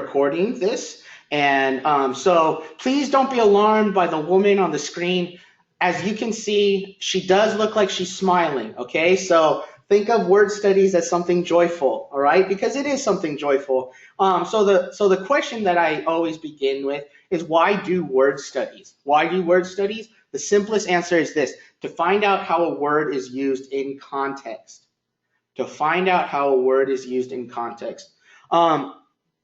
recording this. And so please don't be alarmed by the woman on the screen. As you can see, she does look like she's smiling, okay? So think of word studies as something joyful, all right? Because it is something joyful. So the question that I always begin with is, why do word studies? Why do word studies? The simplest answer is this: to find out how a word is used in context. To find out how a word is used in context.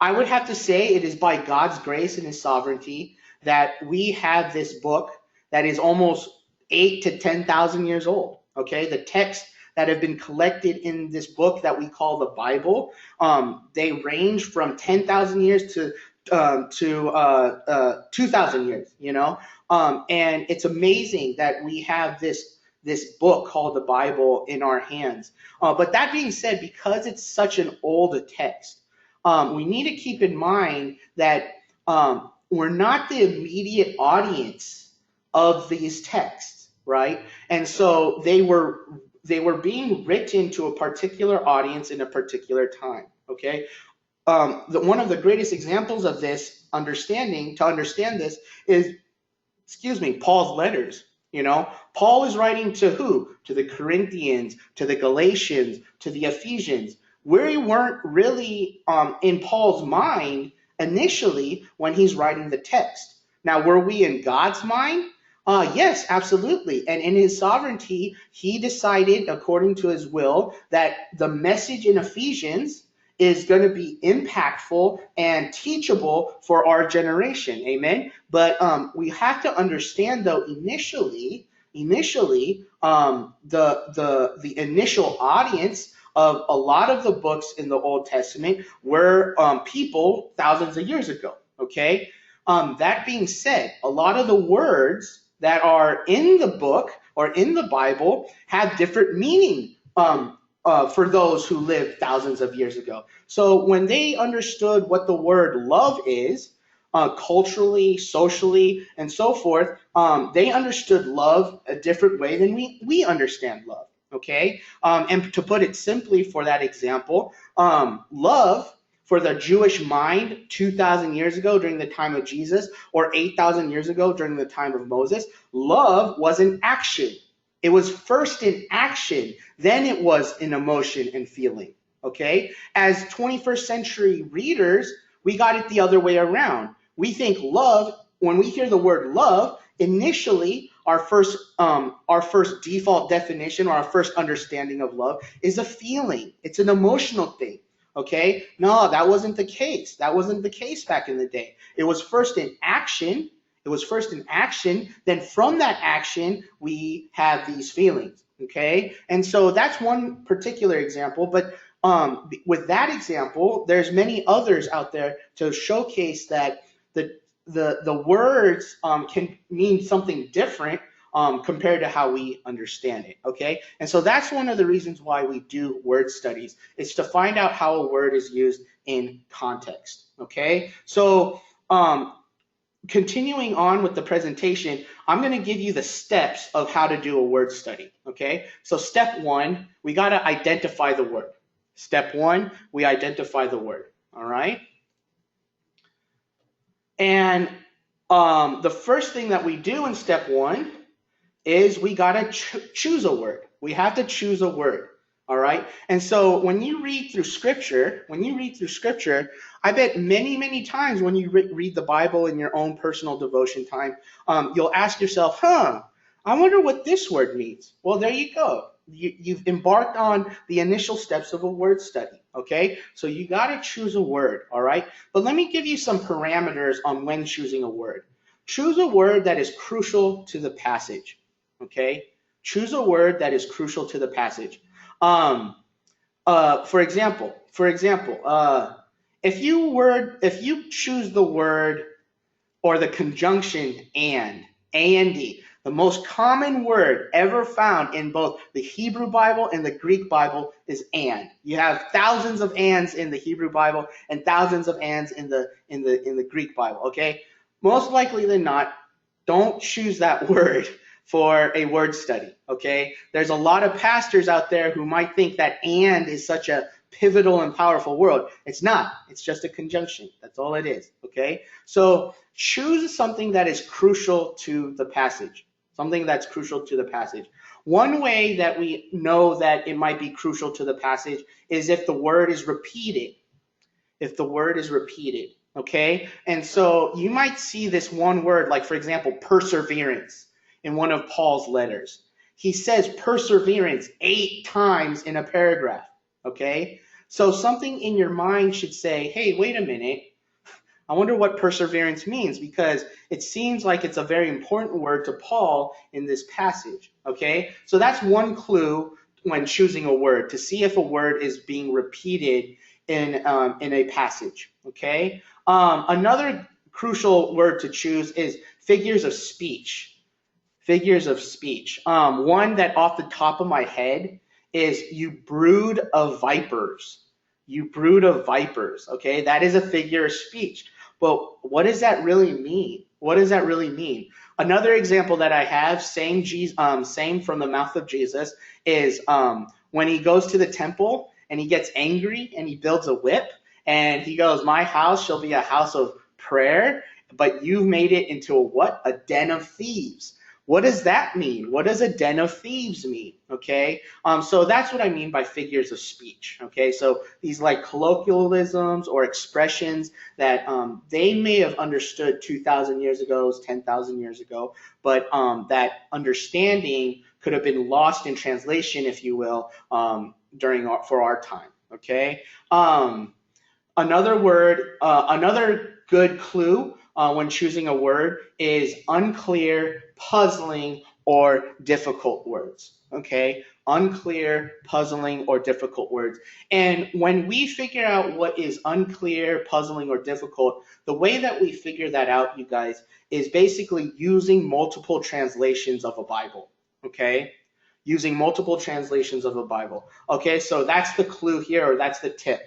I would have to say it is by God's grace and his sovereignty that we have this book that is almost 8,000 to 10,000 years old. Okay, the texts that have been collected in this book that we call the Bible, they range from 10,000 years to 2,000 years. And it's amazing that we have this book called the Bible in our hands. But that being said, because it's such an old text, we need to keep in mind that we're not the immediate audience of these texts, right? And so they were being written to a particular audience in a particular time, okay? One of the greatest examples of this to understand this is, Paul's letters. Paul is writing to who? To the Corinthians, to the Galatians, to the Ephesians. We weren't really in Paul's mind initially when he's writing the text. Now, were we in God's mind? Yes, absolutely. And in his sovereignty, he decided, according to his will, that the message in Ephesians is going to be impactful and teachable for our generation. Amen. But we have to understand, though, initially, the initial audience of a lot of the books in the Old Testament were people thousands of years ago. Okay. That being said, a lot of the words that are in the book or in the Bible have different meaning for those who lived thousands of years ago. So when they understood what the word love is, culturally, socially, and so forth, they understood love a different way than we understand love, okay? And to put it simply, for that example, love for the Jewish mind 2,000 years ago during the time of Jesus, or 8,000 years ago during the time of Moses, love was an action. It was first in action, then it was in emotion and feeling, okay? As 21st century readers, we got it the other way around. We think love, when we hear the word love, initially our first default definition, or our first understanding of love, is a feeling. It's an emotional thing, okay? No, that wasn't the case. That wasn't the case back in the day. It was first in action. Then from that action, we have these feelings, okay? And so that's one particular example, but with that example, there's many others out there to showcase that the words can mean something different compared to how we understand it, okay? And so that's one of the reasons why we do word studies. It's to find out how a word is used in context, okay? So continuing on with the presentation, I'm going to give you the steps of how to do a word study, okay? So step one, we got to identify the word. Step one, we identify the word, all right? And the first thing that we do in step one is we got to choose a word. We have to choose a word, all right? And so when you read through scripture, I bet many, many times when you read the Bible in your own personal devotion time, you'll ask yourself, I wonder what this word means. Well, there you go. You've embarked on the initial steps of a word study, okay? So you got to choose a word, all right? But let me give you some parameters on when choosing a word. Choose a word that is crucial to the passage, okay? Choose a word that is crucial to the passage. For example, if you choose the word or the conjunction and, A-N-D, the most common word ever found in both the Hebrew Bible and the Greek Bible is and. You have thousands of ands in the Hebrew Bible and thousands of ands in the Greek Bible, okay? Most likely than not, don't choose that word for a word study, okay? There's a lot of pastors out there who might think that and is such a pivotal and powerful word. It's not. It's just a conjunction. That's all it is. Okay? So choose something that is crucial to the passage. Something that's crucial to the passage. One way that we know that it might be crucial to the passage is if the word is repeated. If the word is repeated. Okay? And so you might see this one word, like for example, perseverance in one of Paul's letters. He says perseverance 8 times in a paragraph. Okay? So something in your mind should say, hey, wait a minute. I wonder what perseverance means, because it seems like it's a very important word to Paul in this passage. Okay? So that's one clue when choosing a word, to see if a word is being repeated in a passage. Okay? Another crucial word to choose is figures of speech. Figures of speech. One that off the top of my head is you brood of vipers. You brood of vipers. Okay, that is a figure of speech. But what does that really mean? What does that really mean? Another example that I have, same from the mouth of Jesus, is when he goes to the temple and he gets angry and he builds a whip and he goes, "My house shall be a house of prayer, but you've made it into a what? A den of thieves." What does that mean? What does a den of thieves mean? Okay, so that's what I mean by figures of speech. Okay, so these like colloquialisms or expressions that they may have understood 2,000 years ago, 10,000 years ago, but that understanding could have been lost in translation, if you will, for our time. Okay, another good clue when choosing a word is unclear, puzzling, or difficult words. Okay? Unclear, puzzling, or difficult words. And when we figure out what is unclear, puzzling, or difficult, the way that we figure that out, you guys, is basically using multiple translations of a Bible. Okay? Using multiple translations of a Bible. Okay, so that's the clue here, or that's the tip.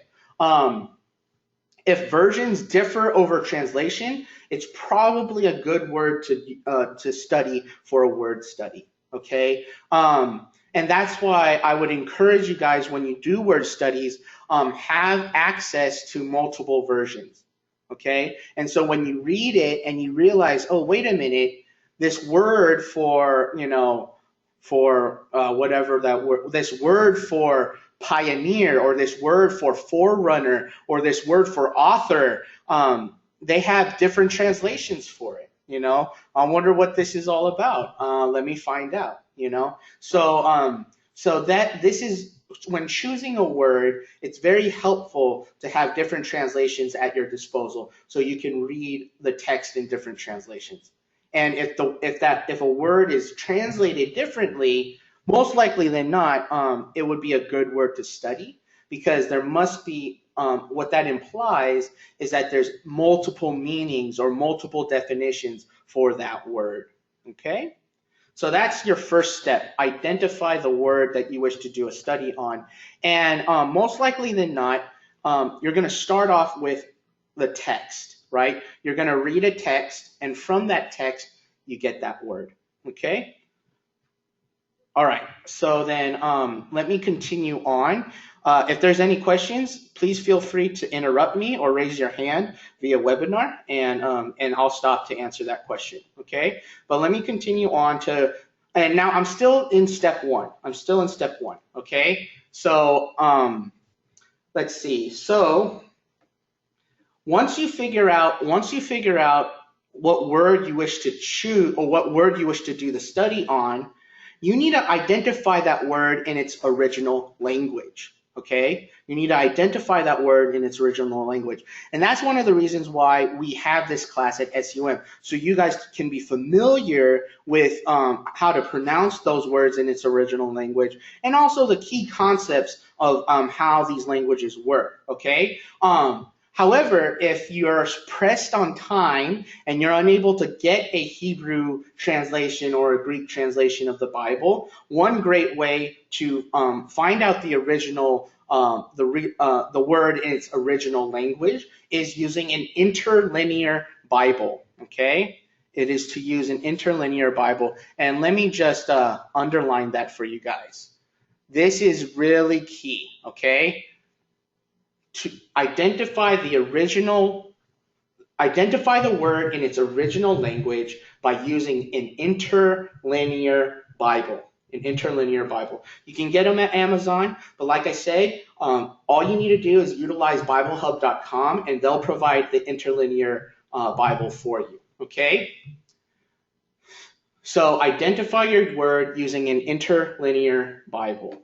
If versions differ over translation, it's probably a good word to study for a word study. Okay, and that's why I would encourage you guys, when you do word studies, have access to multiple versions. Okay, and so when you read it and you realize, oh, wait a minute, this word for whatever that word, this word for pioneer, or this word for forerunner, or this word for author, they have different translations for it. I wonder what this is all about. Let me find out. So that this is, when choosing a word, it's very helpful to have different translations at your disposal, so you can read the text in different translations. And if a word is translated differently, most likely than not, it would be a good word to study, because there must be, what that implies is that there's multiple meanings or multiple definitions for that word. Okay? So that's your first step. Identify the word that you wish to do a study on. And most likely than not, you're going to start off with the text, right? You're going to read a text, and from that text, you get that word. Okay? All right, so then let me continue on. If there's any questions, please feel free to interrupt me or raise your hand via webinar, and I'll stop to answer that question, okay? But let me continue on and now I'm still in step one. Okay? So let's see. So once you figure out what word you wish to choose, or what word you wish to do the study on, you need to identify that word in its original language. Okay? You need to identify that word in its original language. And that's one of the reasons why we have this class at SUM, so you guys can be familiar with how to pronounce those words in its original language, and also the key concepts of how these languages work. Okay? However, if you're pressed on time and you're unable to get a Hebrew translation or a Greek translation of the Bible, one great way to find out the original, the word in its original language is using an interlinear Bible. Okay, it is to use an interlinear Bible, and let me just underline that for you guys. This is really key. Okay. to identify the word in its original language by using an interlinear Bible. An interlinear Bible. You can get them at Amazon, but like I said, all you need to do is utilize BibleHub.com, and they'll provide the interlinear Bible for you. Okay? So identify your word using an interlinear Bible.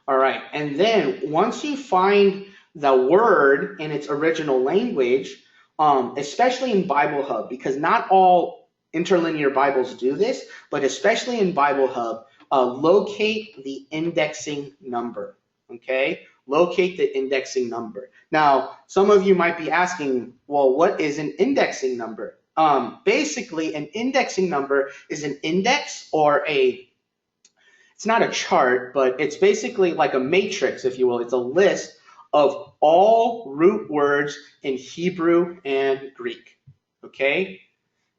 All right, and then once you find the word in its original language, especially in Bible Hub, because not all interlinear Bibles do this, but especially in Bible Hub, locate the indexing number, okay? Locate the indexing number. Now, some of you might be asking, well, what is an indexing number? Basically, an indexing number is an index or it's not a chart, but it's basically like a matrix, if you will. It's a list of all root words in Hebrew and Greek, okay?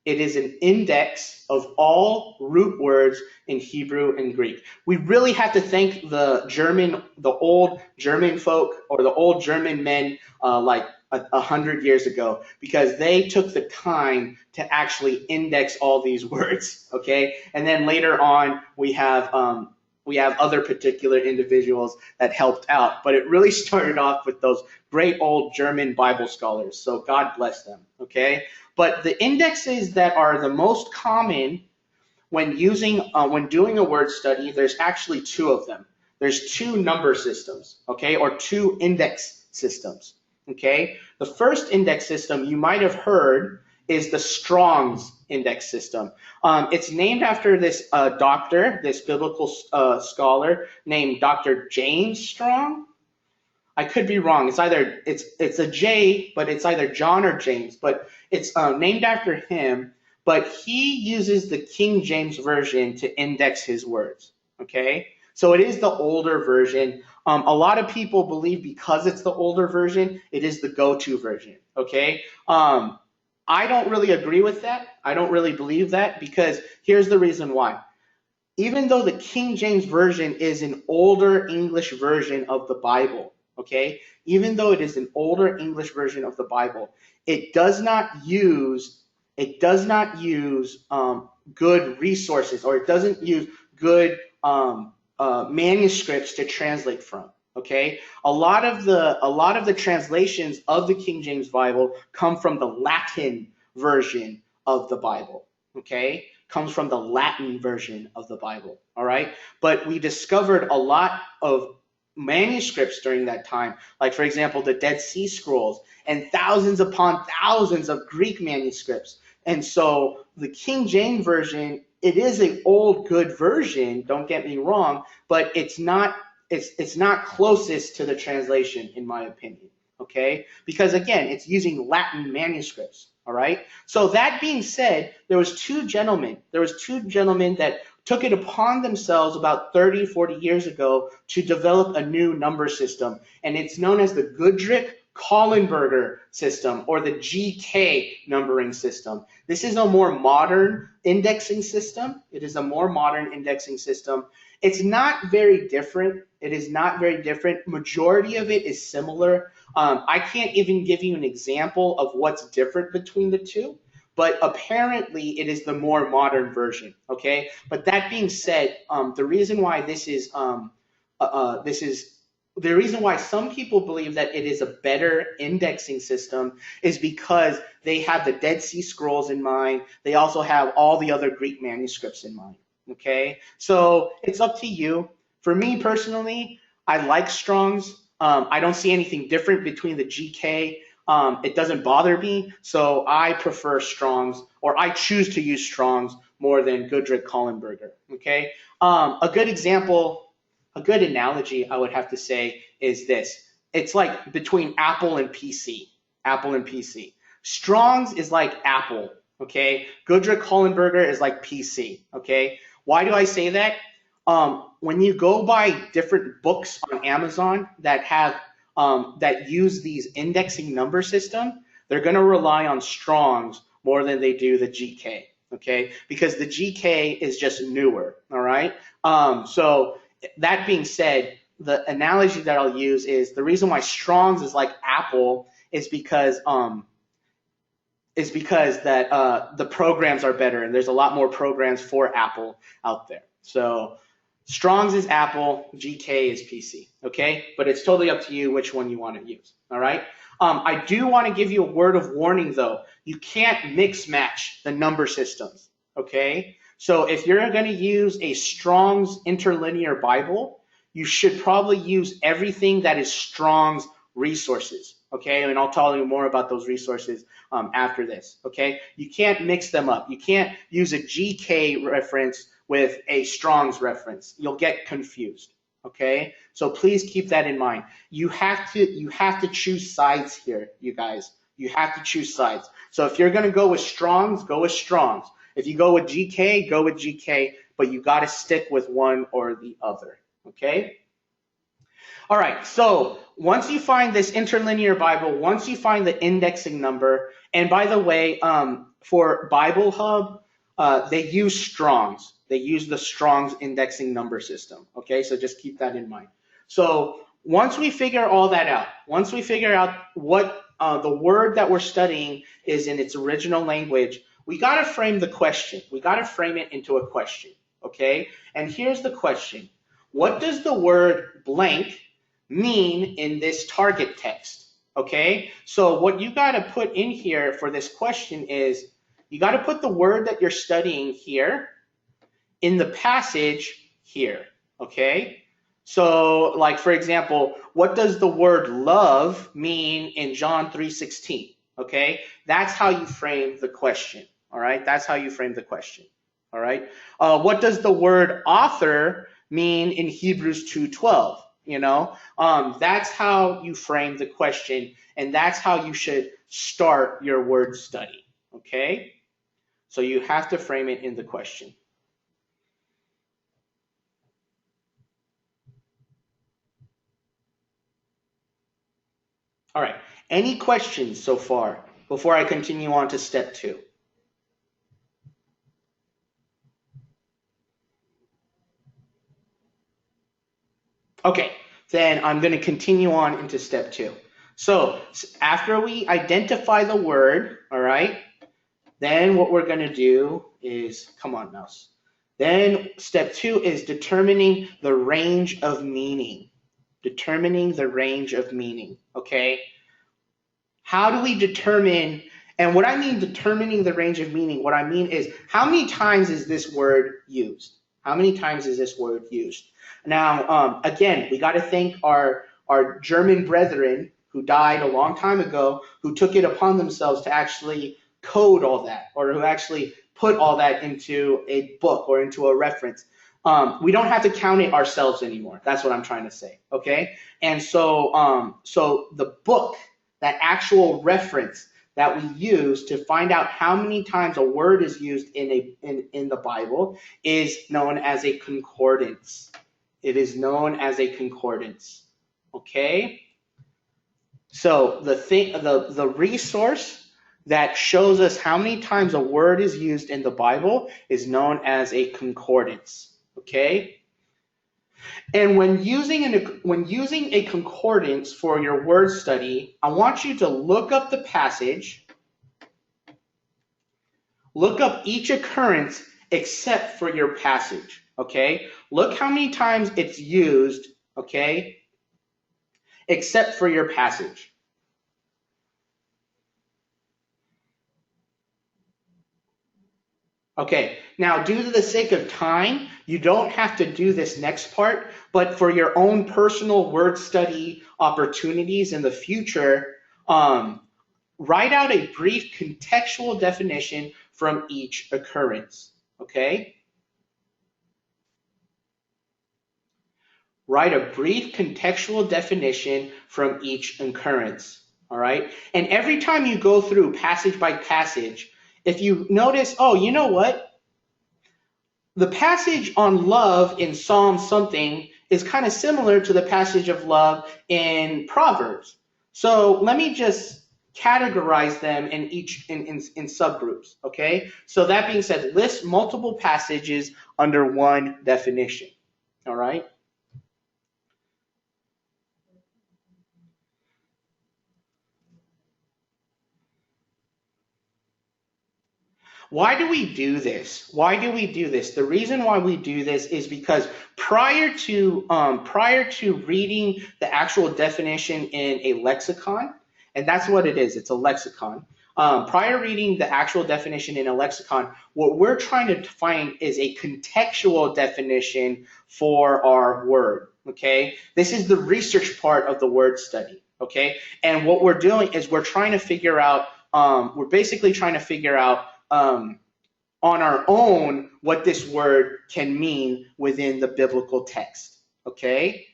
It is an index of all root words in Hebrew and Greek. We really have to thank the old German folk, or the old German men like 100 years ago, because they took the time to actually index all these words, okay? And then later on, we have other particular individuals that helped out, but it really started off with those great old German Bible scholars, so God bless them, okay? But the indexes that are the most common when doing a word study, there's actually two of them. There's two number systems, okay, or two index systems, okay? The first index system you might have heard is the Strong's index system. It's named after this doctor, this biblical scholar named Dr. James Strong. I could be wrong. It's a J, but it's either John or James, but it's named after him. But he uses the King James Version to index his words, okay? So it is the older version. A lot of people believe because it's the older version, it is the go-to version, okay? I don't really agree with that. I don't really believe that, because here's the reason why. Even though the King James Version is an older English version of the Bible, okay? Even though it is an older English version of the Bible, it does not use good resources, or it doesn't use good manuscripts to translate from. Okay, a lot of the translations of the King James Bible come from the Latin version of the Bible. Okay, comes from the Latin version of the Bible. All right, but we discovered a lot of manuscripts during that time, like for example the Dead Sea Scrolls, and thousands upon thousands of Greek manuscripts. And so the King James Version, it is an old good version, don't get me wrong, but it's not closest to the translation, in my opinion, okay? Because again, it's using Latin manuscripts, all right? So that being said, there was two gentlemen that took it upon themselves about 30, 40 years ago to develop a new number system, and it's known as the Goodrick-Kahlenberger system, or the GK numbering system. This is a more modern indexing system. It is a more modern indexing system. It's not very different. It is not very different. Majority of it is similar. I can't even give you an example of what's different between the two, but apparently it is the more modern version, okay? But that being said, the reason why the reason why some people believe that it is a better indexing system is because they have the Dead Sea Scrolls in mind. They also have all the other Greek manuscripts in mind, okay? So it's up to you. For me personally, I like Strong's. I don't see anything different between the GK. It doesn't bother me, so I prefer Strong's, or I choose to use Strong's more than Goodrick-Kahlenberger, okay? A good example, a good analogy I would have to say is this. It's like between Apple and PC. Apple and PC. Strong's is like Apple, okay? Goodrick-Kahlenberger is like PC, okay? Why do I say that? When you go buy different books on Amazon that have that use these indexing number system, they're going to rely on Strong's more than they do the GK, okay? Because the GK is just newer, all right? So that being said, the analogy that I'll use is the reason why Strong's is like Apple is because that the programs are better and there's a lot more programs for Apple out there. So Strong's is Apple, GK is PC, okay? But it's totally up to you which one you want to use, all right? I do want to give you a word of warning though. You can't mix match the number systems, okay? So if you're going to use a Strong's Interlinear Bible, you should probably use everything that is Strong's resources, okay? And I'll tell you more about those resources after this, okay? You can't mix them up. You can't use a GK reference with a Strong's reference. You'll get confused, okay? So please keep that in mind. You have to choose sides here, you guys. You have to choose sides. So if you're going to go with Strong's, go with Strong's. If you go with GK, go with GK, but you got to stick with one or the other, okay? All right, so once you find this interlinear Bible, once you find the indexing number, and by the way, for Bible Hub, they use Strong's. They use the Strong's indexing number system, okay? So just keep that in mind. So once we figure all that out, once we figure out what the word that we're studying is in its original language, we got to frame the question. We got to frame it into a question, okay? And here's the question. What does the word blank mean in this target text, okay? So what you got to put in here for this question is you got to put the word that you're studying here in the passage here, okay? So like, for example, what does the word love mean in John 3:16, okay? That's how you frame the question, all right? That's how you frame the question, all right? What does the word author mean in Hebrews 2:12, you know? That's how you frame the question, and that's how you should start your word study, okay? So you have to frame it in the question. All right, any questions so far before I continue on to step 2? Okay, then I'm going to continue on into step 2. So after we identify the word, all right, then what we're going to do is, come on, mouse. Then step 2 is determining the range of meaning. Determining the range of meaning, okay? How do we determine, and what I mean determining the range of meaning, what I mean is how many times is this word used? How many times is this word used? Now, again, we got to thank our German brethren who died a long time ago, who took it upon themselves to actually code all that, or who actually put all that into a book or into a reference. We don't have to count it ourselves anymore. That's what I'm trying to say, okay? And so, so the book, that actual reference that we use to find out how many times a word is used in the Bible is known as a concordance. It is known as a concordance, okay? So the resource that shows us how many times a word is used in the Bible is known as a concordance. Okay, and when using a concordance for your word study, I want you to look up the passage, look up each occurrence except for your passage. Okay, look how many times it's used. Okay, except for your passage. Okay, now due to the sake of time, you don't have to do this next part, but for your own personal word study opportunities in the future, write out a brief contextual definition from each occurrence, okay? Write a brief contextual definition from each occurrence, all right? And every time you go through passage by passage, if you notice, oh, you know what? The passage on love in Psalm something is kind of similar to the passage of love in Proverbs. So let me just categorize them in subgroups, okay? So that being said, list multiple passages under one definition, all right? Why do we do this? Why do we do this? The reason why we do this is because prior to reading the actual definition in a lexicon, and that's what it is, it's a lexicon. Prior to reading the actual definition in a lexicon, what we're trying to find is a contextual definition for our word. Okay, this is the research part of the word study. Okay, and what we're doing is we're trying to figure out. We're basically trying to figure out on our own what this word can mean within the biblical text. Okay,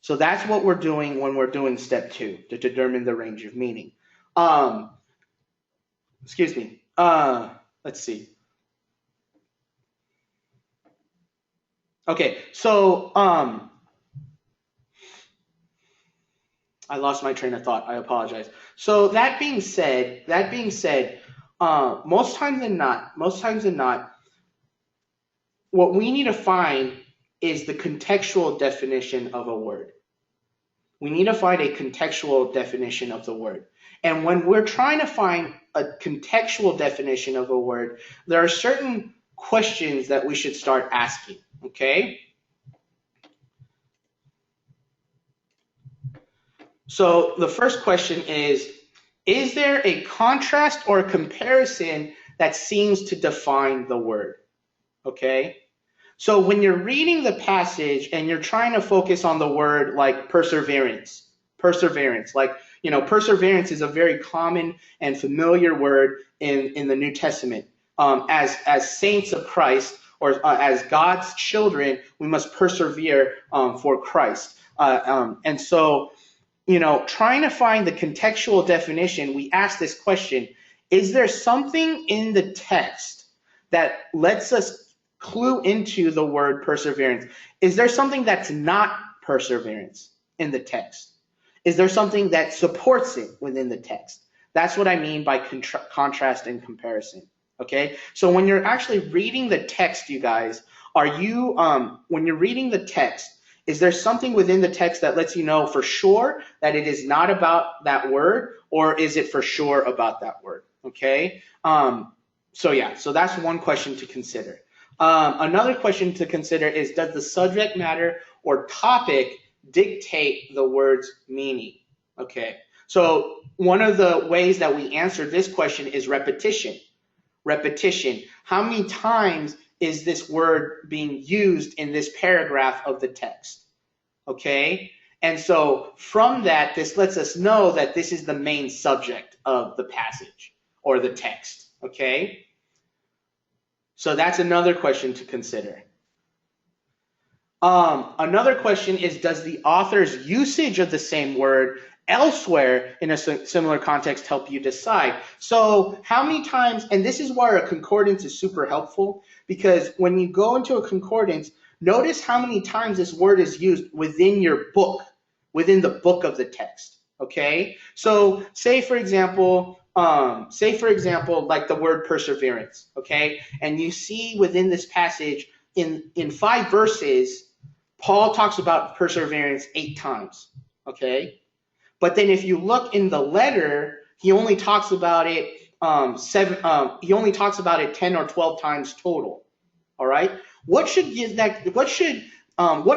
so that's what we're doing when we're doing step 2 to determine the range of meaning. Excuse me. Let's see. Okay, so I lost my train of thought. I apologize. So that being said, most times than not, what we need to find is the contextual definition of a word. We need to find a contextual definition of the word. And when we're trying to find a contextual definition of a word, there are certain questions that we should start asking, okay? So the first question is there a contrast or a comparison that seems to define the word? Okay? So when you're reading the passage and you're trying to focus on the word like perseverance, like, you know, perseverance is a very common and familiar word in the New Testament. As saints of Christ, or as God's children, we must persevere for Christ. And so, you know, trying to find the contextual definition, we ask this question: is there something in the text that lets us clue into the word perseverance? Is there something that's not perseverance in the text? Is there something that supports it within the text? That's what I mean by contrast and comparison. Okay, so when you're actually reading the text, you guys, when you're reading the text, is there something within the text that lets you know for sure that it is not about that word, or is it for sure about that word? Okay, so that's one question to consider. Another question to consider is, does the subject matter or topic dictate the word's meaning? Okay, so one of the ways that we answer this question is repetition. Repetition. How many times is this word being used in this paragraph of the text? Okay, and so from that, this lets us know that this is the main subject of the passage or the text. Okay, so that's another question to consider. Another question is, does the author's usage of the same word elsewhere in a similar context help you decide? So how many times, and this is why a concordance is super helpful, because when you go into a concordance, notice how many times this word is used within your book, within the book of the text. Okay, so say for example, like the word perseverance. Okay, and you see within this passage in 5 verses, Paul talks about perseverance 8 times. Okay, but then if you look in the letter, he only talks about it 10 or 12 times total. All right, what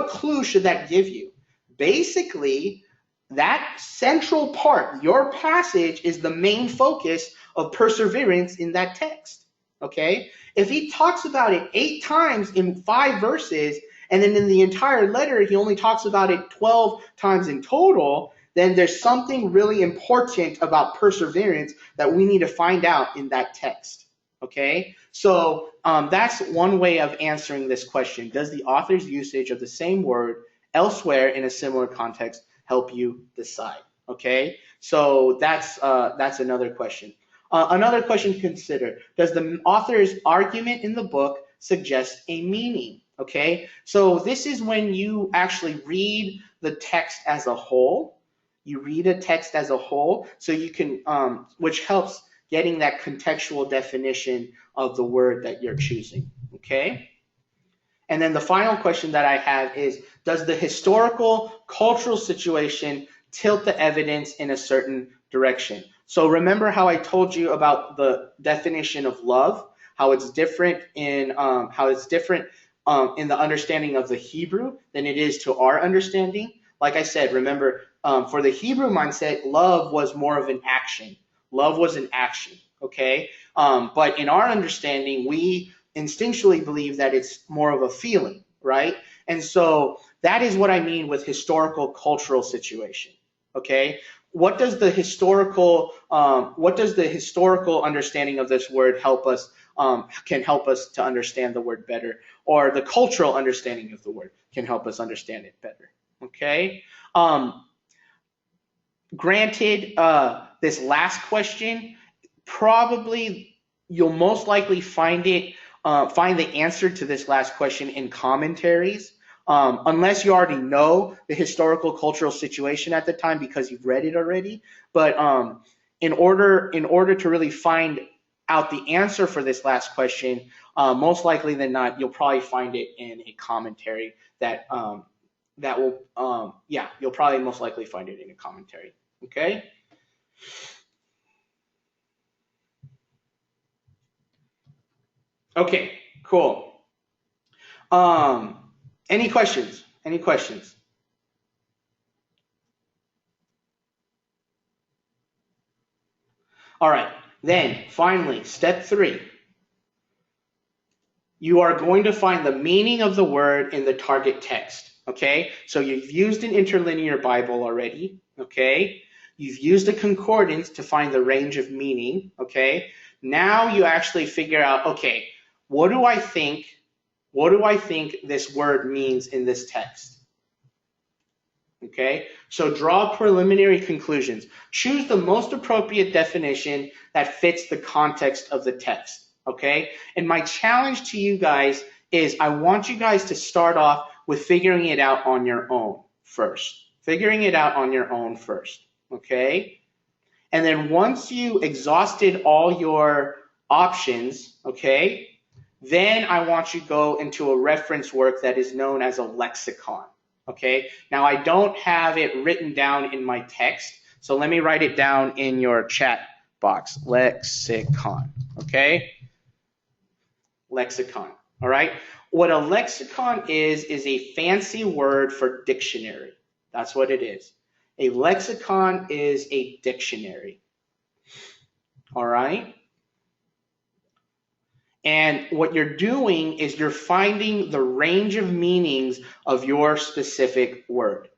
clue should that give you? Basically, that central part, your passage, is the main focus of perseverance in that text. Okay, if he talks about it 8 times in 5 verses, and then in the entire letter he only talks about it 12 times in total, then there's something really important about perseverance that we need to find out in that text. Okay, so that's one way of answering this question. Does the author's usage of the same word elsewhere in a similar context help you decide? Okay, so that's another question. Another question to consider: does the author's argument in the book suggest a meaning? Okay, so this is when you actually read the text as a whole. You read a text as a whole, so you can, which helps getting that contextual definition of the word that you're choosing. Okay, and then the final question that I have is, does the historical, cultural situation tilt the evidence in a certain direction? So remember how I told you about the definition of love, how it's different in in the understanding of the Hebrew than it is to our understanding. Like I said, remember, for the Hebrew mindset, love was more of an action. Love was an action, okay? But in our understanding, we instinctually believe that it's more of a feeling, right? And so that is what I mean with historical cultural situation, okay? What does the historical understanding of this word help us can help us to understand the word better, or the cultural understanding of the word can help us understand it better, okay? Granted, this last question, probably you'll most likely find the answer to this last question in commentaries, unless you already know the historical cultural situation at the time because you've read it already. But in order to really find out the answer for this last question, most likely than not, you'll probably find it in a commentary that will, yeah, you'll probably most likely find it in a commentary. Okay. Okay, cool. Any questions? Any questions? All right. Then finally, step 3. You are going to find the meaning of the word in the target text. Okay. So you've used an interlinear Bible already. Okay. You've used a concordance to find the range of meaning. Okay. Now you actually figure out, okay, what do I think this word means in this text? Okay, so draw preliminary conclusions. Choose the most appropriate definition that fits the context of the text. Okay, and my challenge to you guys is I want you guys to start off with figuring it out on your own first. Figuring it out on your own first. Okay, and then once you exhausted all your options, okay, then I want you to go into a reference work that is known as a lexicon. Okay, now I don't have it written down in my text, so let me write it down in your chat box. Lexicon. Okay, lexicon. All right, what a lexicon is a fancy word for dictionary. That's what it is. A lexicon is a dictionary. All right. And what you're doing is you're finding the range of meanings of your specific word,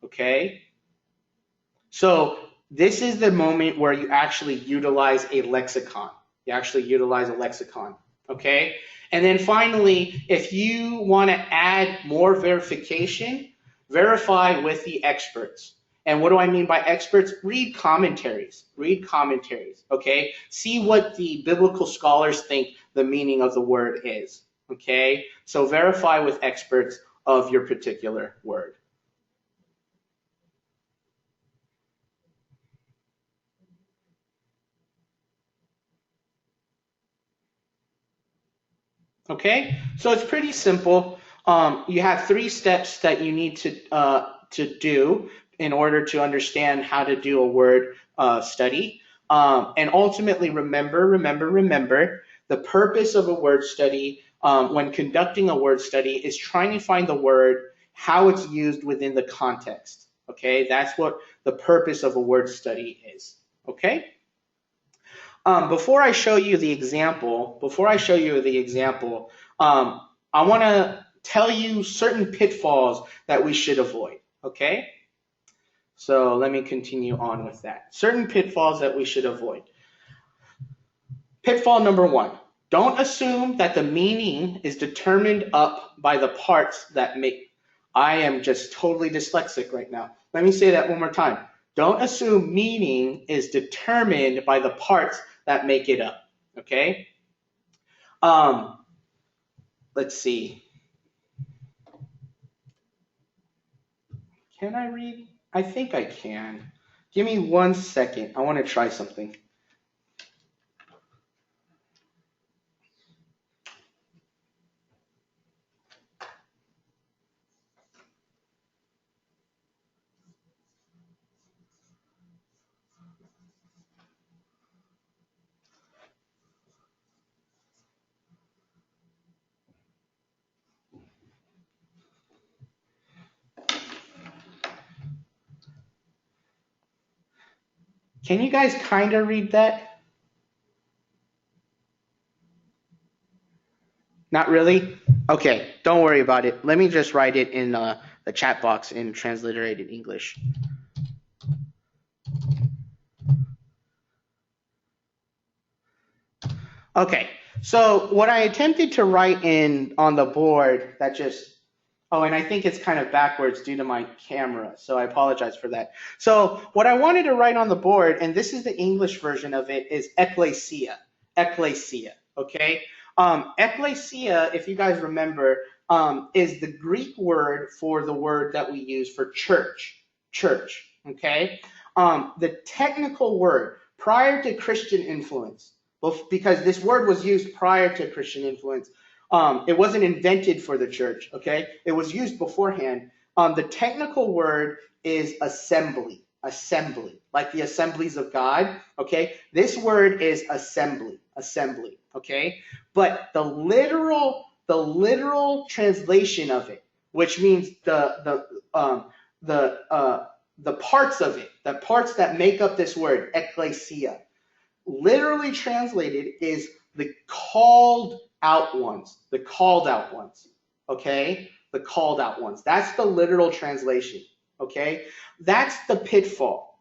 Okay? So this is the moment where you actually utilize a lexicon. Okay? And then finally, if you want to add more verification, verify with the experts. And what do I mean by experts? Read commentaries, okay? See what the biblical scholars think the meaning of the word is, okay? So verify with experts of your particular word. Okay, so it's pretty simple. You have 3 steps that you need to do in order to understand how to do a word study. And ultimately, remember, the purpose of a word study when conducting a word study is trying to find the word, how it's used within the context. Okay, that's what the purpose of a word study is. Okay. Before I show you the example, I want to tell you certain pitfalls that we should avoid. Okay? So let me continue on with that. Certain pitfalls that we should avoid. Pitfall number 1. Don't assume that the meaning is determined up by the parts that make. I am just totally dyslexic right now. Let me say that one more time. Don't assume meaning is determined by the parts that make it up. Okay? Let's see. Can I read? I think I can. Give me 1 second. I want to try something. Can you guys kind of read that? Not really? Okay, don't worry about it. Let me just write it in the chat box in transliterated English. Okay, so what I attempted to write in on the board that just, oh, and I think it's kind of backwards due to my camera, so I apologize for that. So what I wanted to write on the board, and this is the English version of it, is ecclesia. Ecclesia, okay? Ecclesia, if you guys remember, is the Greek word for the word that we use for church. Church, okay? The technical word prior to Christian influence, because this word was used prior to Christian influence. It wasn't invented for the church, okay? It was used beforehand. The technical word is assembly, like the assemblies of God, okay? This word is assembly, okay? But the literal translation of it, which means the parts of it, the parts that make up this word, ecclesia, literally translated is the called out ones, okay? The called out ones. That's the literal translation, okay? That's the pitfall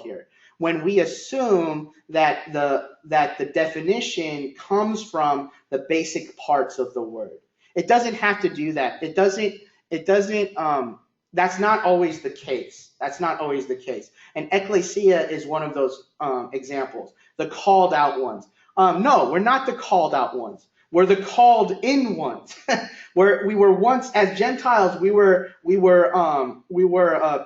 here. When we assume that the definition comes from the basic parts of the word. It doesn't have to do that. It doesn't, that's not always the case. And ecclesia is one of those examples, the called out ones. No, we're not the called out ones. We're the called in ones. Where we were once as Gentiles, we were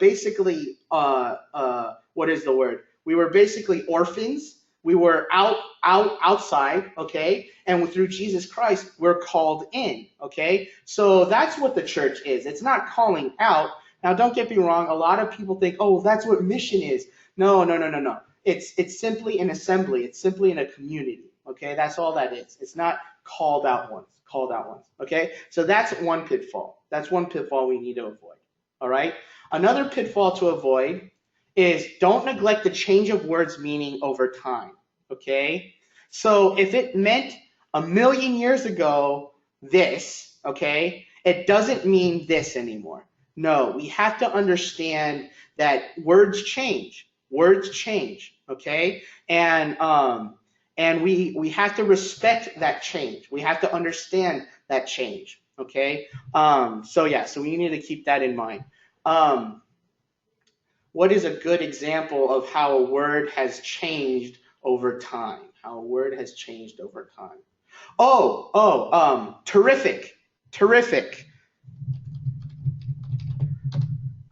basically what is the word? We were basically orphans. We were outside, okay? And through Jesus Christ, we're called in, okay? So that's what the church is. It's not calling out. Now, don't get me wrong. A lot of people think, oh, that's what mission is. No. It's simply an assembly. It's simply in a community, okay? That's all that is. It's not called out ones, okay? So that's one pitfall. That's one pitfall we need to avoid, all right? Another pitfall to avoid is don't neglect the change of words meaning over time, okay? So if it meant 1,000,000 years ago this, okay, it doesn't mean this anymore. No, we have to understand that words change, okay? And we have to respect that change. We have to understand that change, okay? So we need to keep that in mind. What is a good example of how a word has changed over time? Terrific.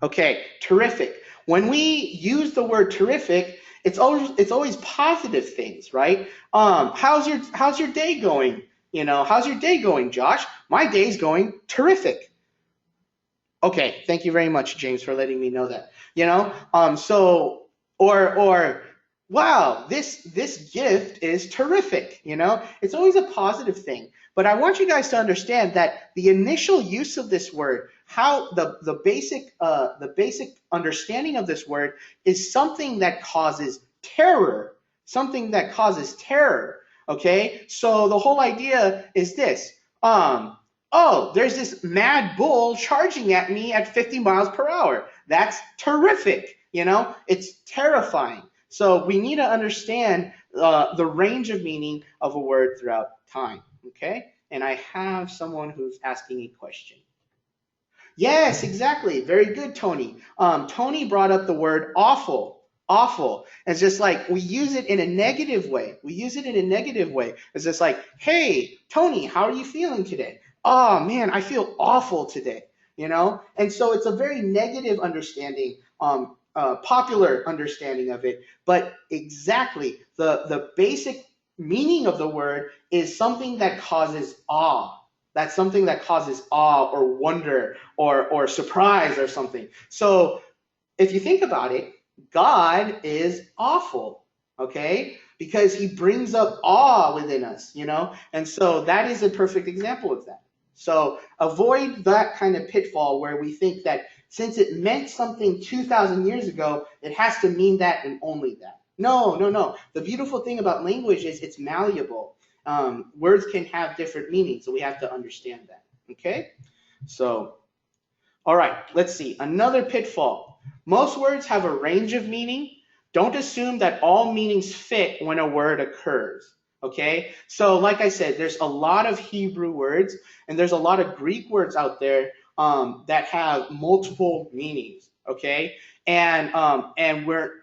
Okay, terrific. When we use the word terrific, it's always positive things, right? How's your day going? How's your day going, Josh? My day's going terrific. Okay, thank you very much, James, for letting me know that. Wow, this gift is terrific. It's always a positive thing. But I want you guys to understand that the initial use of this word, how the basic understanding of this word is something that causes terror. Okay, so the whole idea is this. Oh, there's this mad bull charging at me at 50 miles per hour. That's terrific. It's terrifying. So we need to understand the range of meaning of a word throughout time. Okay? And I have someone who's asking a question. Yes, exactly. Very good, Tony. Tony brought up the word awful. It's just like we use it in a negative way. It's just like, hey, Tony, how are you feeling today? Oh man, I feel awful today, And so it's a very negative understanding, popular understanding of it. But exactly, the basic meaning of the word is something that causes awe. That's something that causes awe or wonder or surprise or something. So if you think about it, God is awful, okay? Because he brings up awe within us, And so that is a perfect example of that. So avoid that kind of pitfall where we think that since it meant something 2,000 years ago, it has to mean that and only that. No, no, no. The beautiful thing about language is it's malleable. Words can have different meanings, so we have to understand that. Okay? So, all right, let's see. Another pitfall. Most words have a range of meaning. Don't assume that all meanings fit when a word occurs. Okay? So, like I said, there's a lot of Hebrew words and there's a lot of Greek words out there that have multiple meanings. Okay? And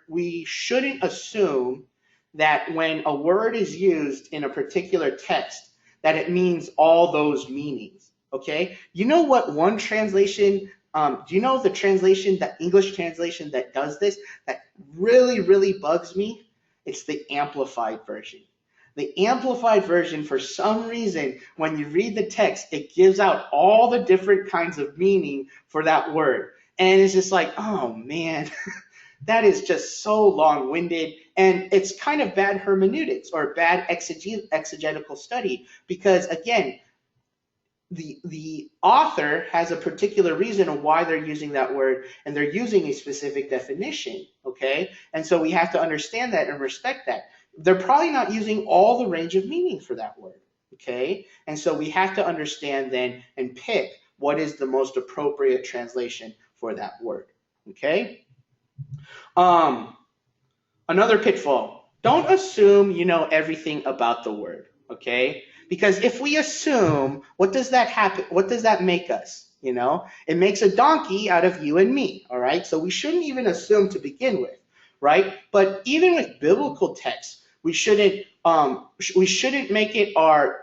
we shouldn't assume that when a word is used in a particular text, that it means all those meanings. Okay? You know what one translation, do you know the translation, the English translation that does this, that really, really bugs me? It's the Amplified version. The Amplified version, for some reason, when you read the text, it gives out all the different kinds of meaning for that word. And it's just like, oh man, that is just so long-winded, and it's kind of bad hermeneutics or bad exegetical study because, again, the author has a particular reason of why they're using that word, and they're using a specific definition, okay? And so we have to understand that and respect that. They're probably not using all the range of meaning for that word, okay? And so we have to understand then and pick what is the most appropriate translation for that word, okay? Another pitfall. Don't assume you know everything about the word, okay? Because if we assume, what does that happen? What does that make us? You know, it makes a donkey out of you and me, all right? So we shouldn't even assume to begin with, right? But even with biblical texts, we shouldn't make it our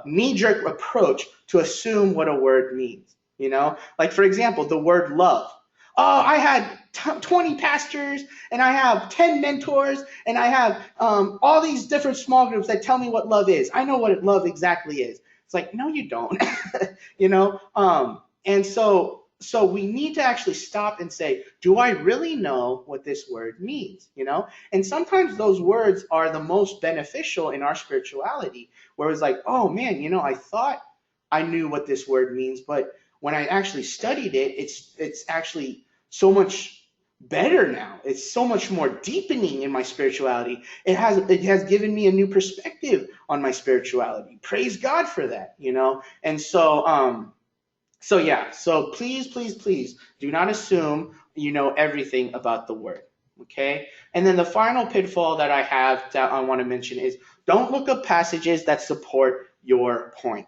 knee-jerk approach to assume what a word means. You know, like for example, the word love. Oh, I had 20 pastors and I have 10 mentors and I have all these different small groups that tell me what love is. I know what love exactly is. It's like, no, you don't. You know, and so we need to actually stop and say, do I really know what this word means? You know, and sometimes those words are the most beneficial in our spirituality, where it's like, oh man, you know, I thought I knew what this word means, but when I actually studied it, it's actually so much better now. It's so much more deepening in my spirituality. It has given me a new perspective on my spirituality. Praise God for that, you know. And so yeah. So please do not assume you know everything about the word. Okay. And then the final pitfall that I have that I want to mention is don't look up passages that support your point.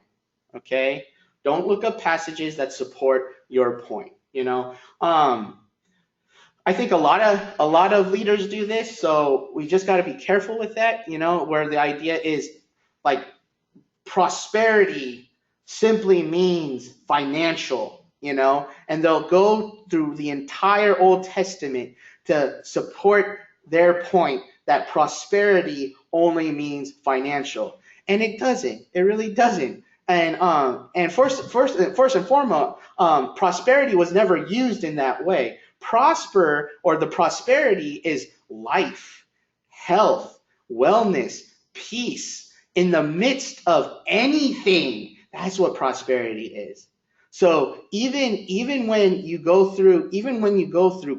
Okay. Don't look up passages that support your point. You know, I think a lot of leaders do this, so we just got to be careful with that. You know, where the idea is like prosperity simply means financial. You know, and they'll go through the entire Old Testament to support their point that prosperity only means financial, and it doesn't. It really doesn't. And first and foremost, prosperity was never used in that way. Prosper, or the prosperity, is life, health, wellness, peace in the midst of anything. That's what prosperity is. So even when you go through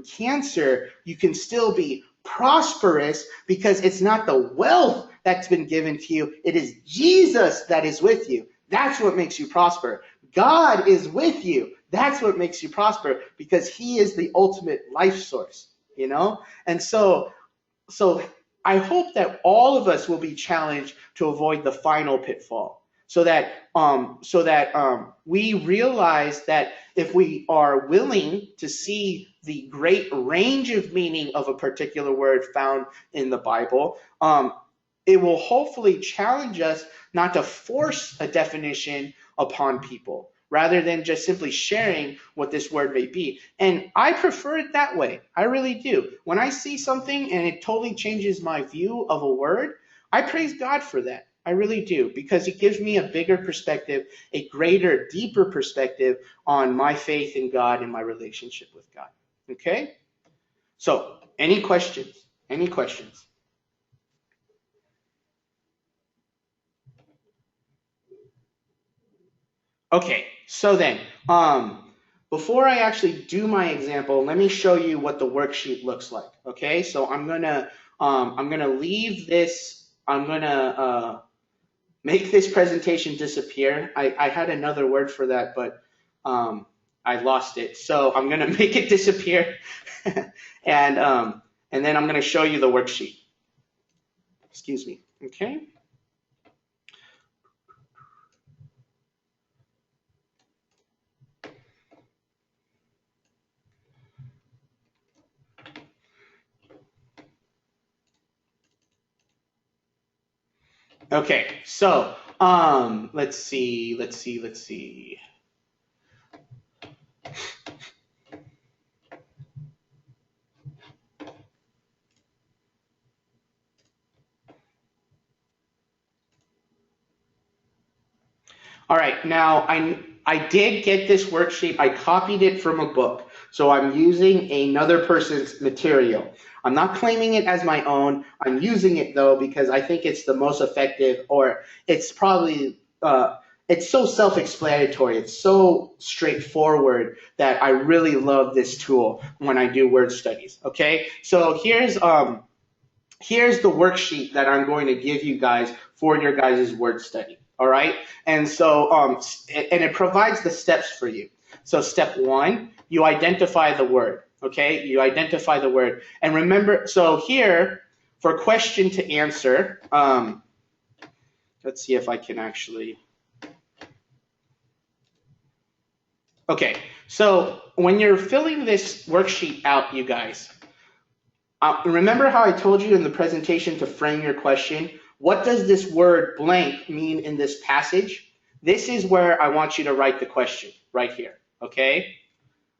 cancer, you can still be prosperous because it's not the wealth that's been given to you. It is Jesus that is with you. That's what makes you prosper. God is with you. That's what makes you prosper because he is the ultimate life source, you know? And so I hope that all of us will be challenged to avoid the final pitfall so that we realize that if we are willing to see the great range of meaning of a particular word found in the Bible, it will hopefully challenge us not to force a definition upon people rather than just simply sharing what this word may be. And I prefer it that way. I really do. When I see something and it totally changes my view of a word, I praise God for that. I really do, because it gives me a bigger perspective, a greater, deeper perspective on my faith in God and my relationship with God. Okay? So, any questions? Any questions? Okay, so then, before I actually do my example, let me show you what the worksheet looks like. Okay, so I'm gonna leave this. I'm gonna make this presentation disappear. I had another word for that, but I lost it. So I'm gonna make it disappear, and then I'm gonna show you the worksheet. Excuse me. Okay. Okay, so let's see. All right, now I did get this worksheet. I copied it from a book, so I'm using another person's material. I'm not claiming it as my own. I'm using it though because I think it's the most effective, or it's probably it's so self-explanatory. It's so straightforward that I really love this tool when I do word studies. Okay, so here's the worksheet that I'm going to give you guys for your guys' word study. All right. And so, and it provides the steps for you. So step one, you identify the word. Okay. You identify the word. And remember, so here for question to answer, let's see if I can actually. Okay. So when you're filling this worksheet out, you guys, remember how I told you in the presentation to frame your question? What does this word blank mean in this passage? This is where I want you to write the question, right here, okay?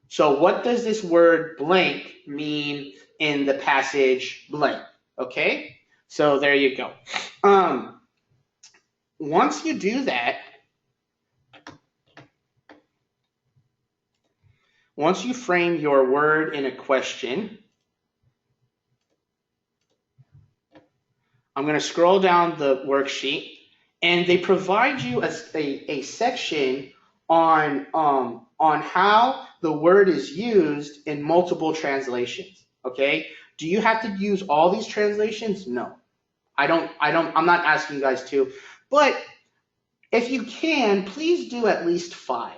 So what does this word blank mean in the passage blank, okay? So there you go. Once you do that, once you frame your word in a question, I'm going to scroll down the worksheet, and they provide you a section on how the word is used in multiple translations. Okay, do you have to use all these translations? No, I don't. I'm not asking you guys to, but if you can, please do at least 5.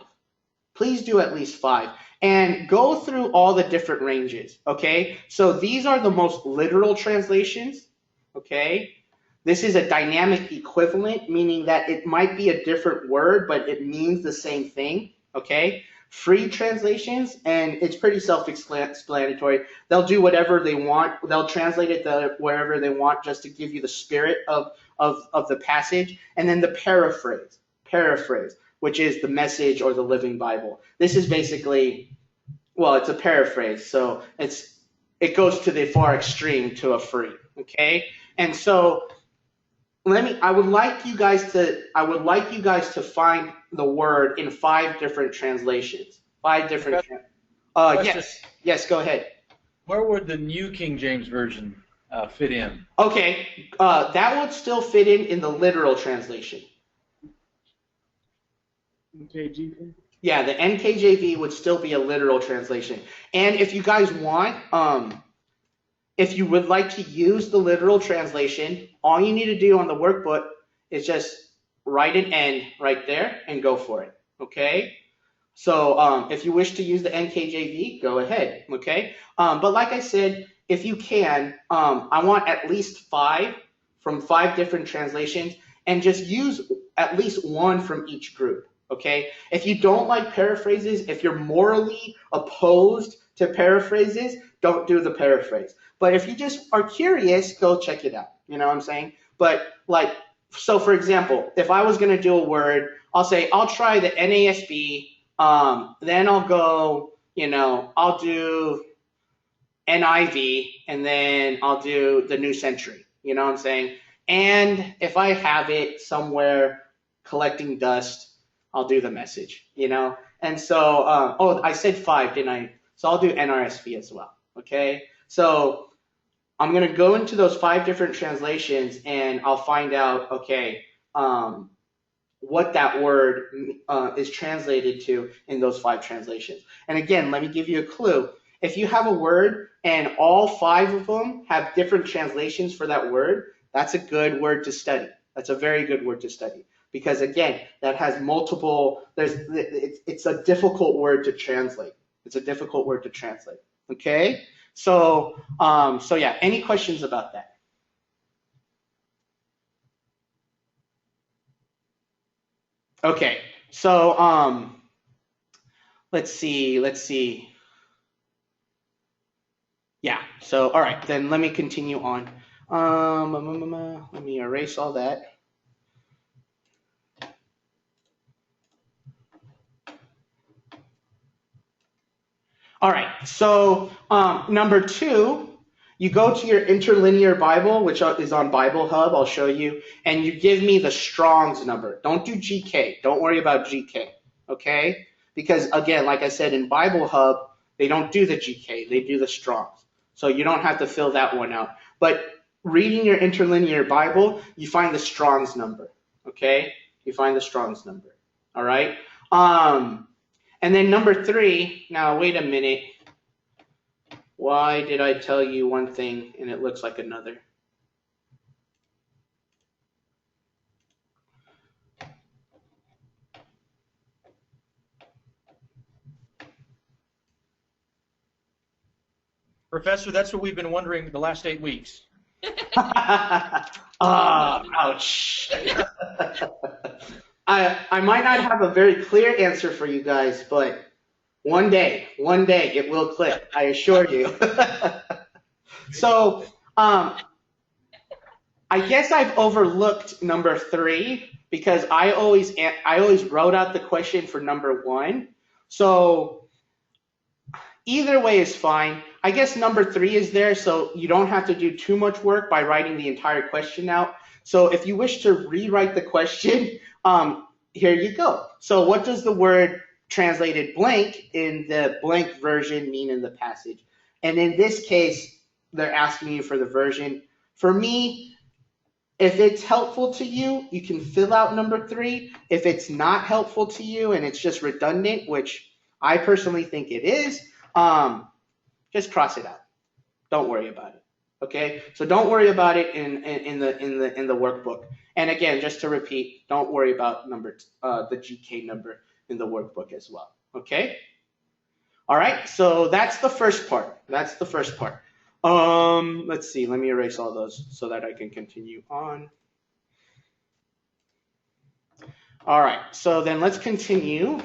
Please do at least 5. And go through all the different ranges, okay? So these are the most literal translations, okay? This is a dynamic equivalent, meaning that it might be a different word, but it means the same thing, okay? Free translations, and it's pretty self-explanatory. They'll do whatever they want. They'll translate it wherever they want just to give you the spirit of the passage. And then the paraphrase, which is the Message or the Living Bible. This is basically, well, it's a paraphrase, so it goes to the far extreme to a free, okay? And so I would like you guys to find the word in 5 different translations. 5 different. Yes, go ahead. Where would the New King James Version fit in? Okay, that would still fit in the literal translation. NKJV? Yeah, the NKJV would still be a literal translation. And if you guys want, if you would like to use the literal translation, all you need to do on the workbook is just write an N right there and go for it, okay? So if you wish to use the NKJV, go ahead, okay? But like I said, if you can, I want at least 5 from 5 different translations, and just use at least 1 from each group. Okay, if you don't like paraphrases, if you're morally opposed to paraphrases, don't do the paraphrase. But if you just are curious, go check it out. You know what I'm saying? But like, so for example, if I was going to do a word, I'll say, I'll try the NASB, then I'll go, I'll do NIV, and then I'll do the New Century. You know what I'm saying? And if I have it somewhere collecting dust, I'll do the Message, And so, I said 5, didn't I? So I'll do NRSV as well, okay? So I'm going to go into those 5 different translations, and I'll find out, okay, what that word is translated to in those 5 translations. And again, let me give you a clue. If you have a word and all 5 of them have different translations for that word, that's a good word to study. That's a very good word to study. Because again, that has multiple, it's a difficult word to translate. It's a difficult word to translate. Okay? So yeah, any questions about that? Okay, so let's see. Yeah, so all right, then let me continue on. Let me erase all that. All right, so number 2, you go to your interlinear Bible, which is on Bible Hub, I'll show you, and you give me the Strong's number. Don't do GK. Don't worry about GK, okay? Because again, like I said, in Bible Hub, they don't do the GK, they do the Strong's. So you don't have to fill that one out. But reading your interlinear Bible, you find the Strong's number, okay? You find the Strong's number, all right? And then number 3, now wait a minute. Why did I tell you one thing and it looks like another? Professor, that's what we've been wondering the last 8 weeks. Ouch. I might not have a very clear answer for you guys, but one day it will click, I assure you. So, I guess I've overlooked number 3 because I always wrote out the question for number 1. So either way is fine. I guess number 3 is there, so you don't have to do too much work by writing the entire question out. So if you wish to rewrite the question, here you go. So what does the word translated blank in the blank version mean in the passage? And in this case, they're asking you for the version. For me, if it's helpful to you, you can fill out number 3. If it's not helpful to you and it's just redundant, which I personally think it is, just cross it out. Don't worry about it. Okay, so don't worry about it in the workbook. And again, just to repeat, don't worry about the GK number in the workbook as well. Okay. All right. So that's the first part. Let's see. Let me erase all those so that I can continue on. All right. So then let's continue.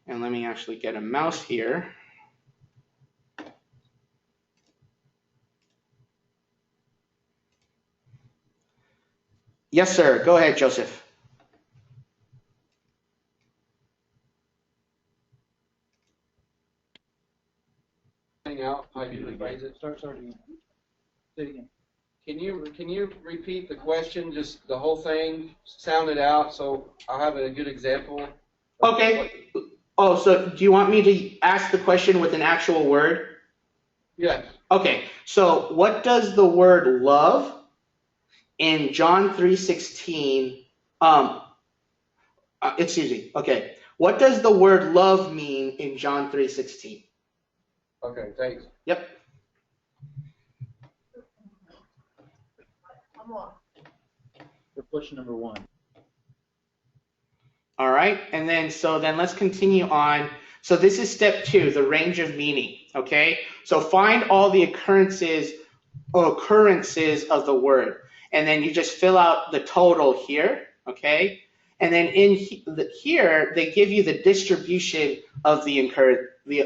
And let me actually get a mouse here. Yes, sir. Go ahead, Joseph. Out how you phrase it. Start again. Say it again. Can you repeat the question, just the whole thing, sound it out, so I'll have a good example? Okay. Oh, so do you want me to ask the question with an actual word? Yes. Okay. So what does the word love in John 3:16? Excuse me. Okay. What does the word love mean in John 3:16? Okay, thanks. Yep. For question number 1. All right. And then let's continue on. So this is step 2, the range of meaning. Okay. So find all the occurrences of the word, and then you just fill out the total here. Okay. And then here they give you the distribution of the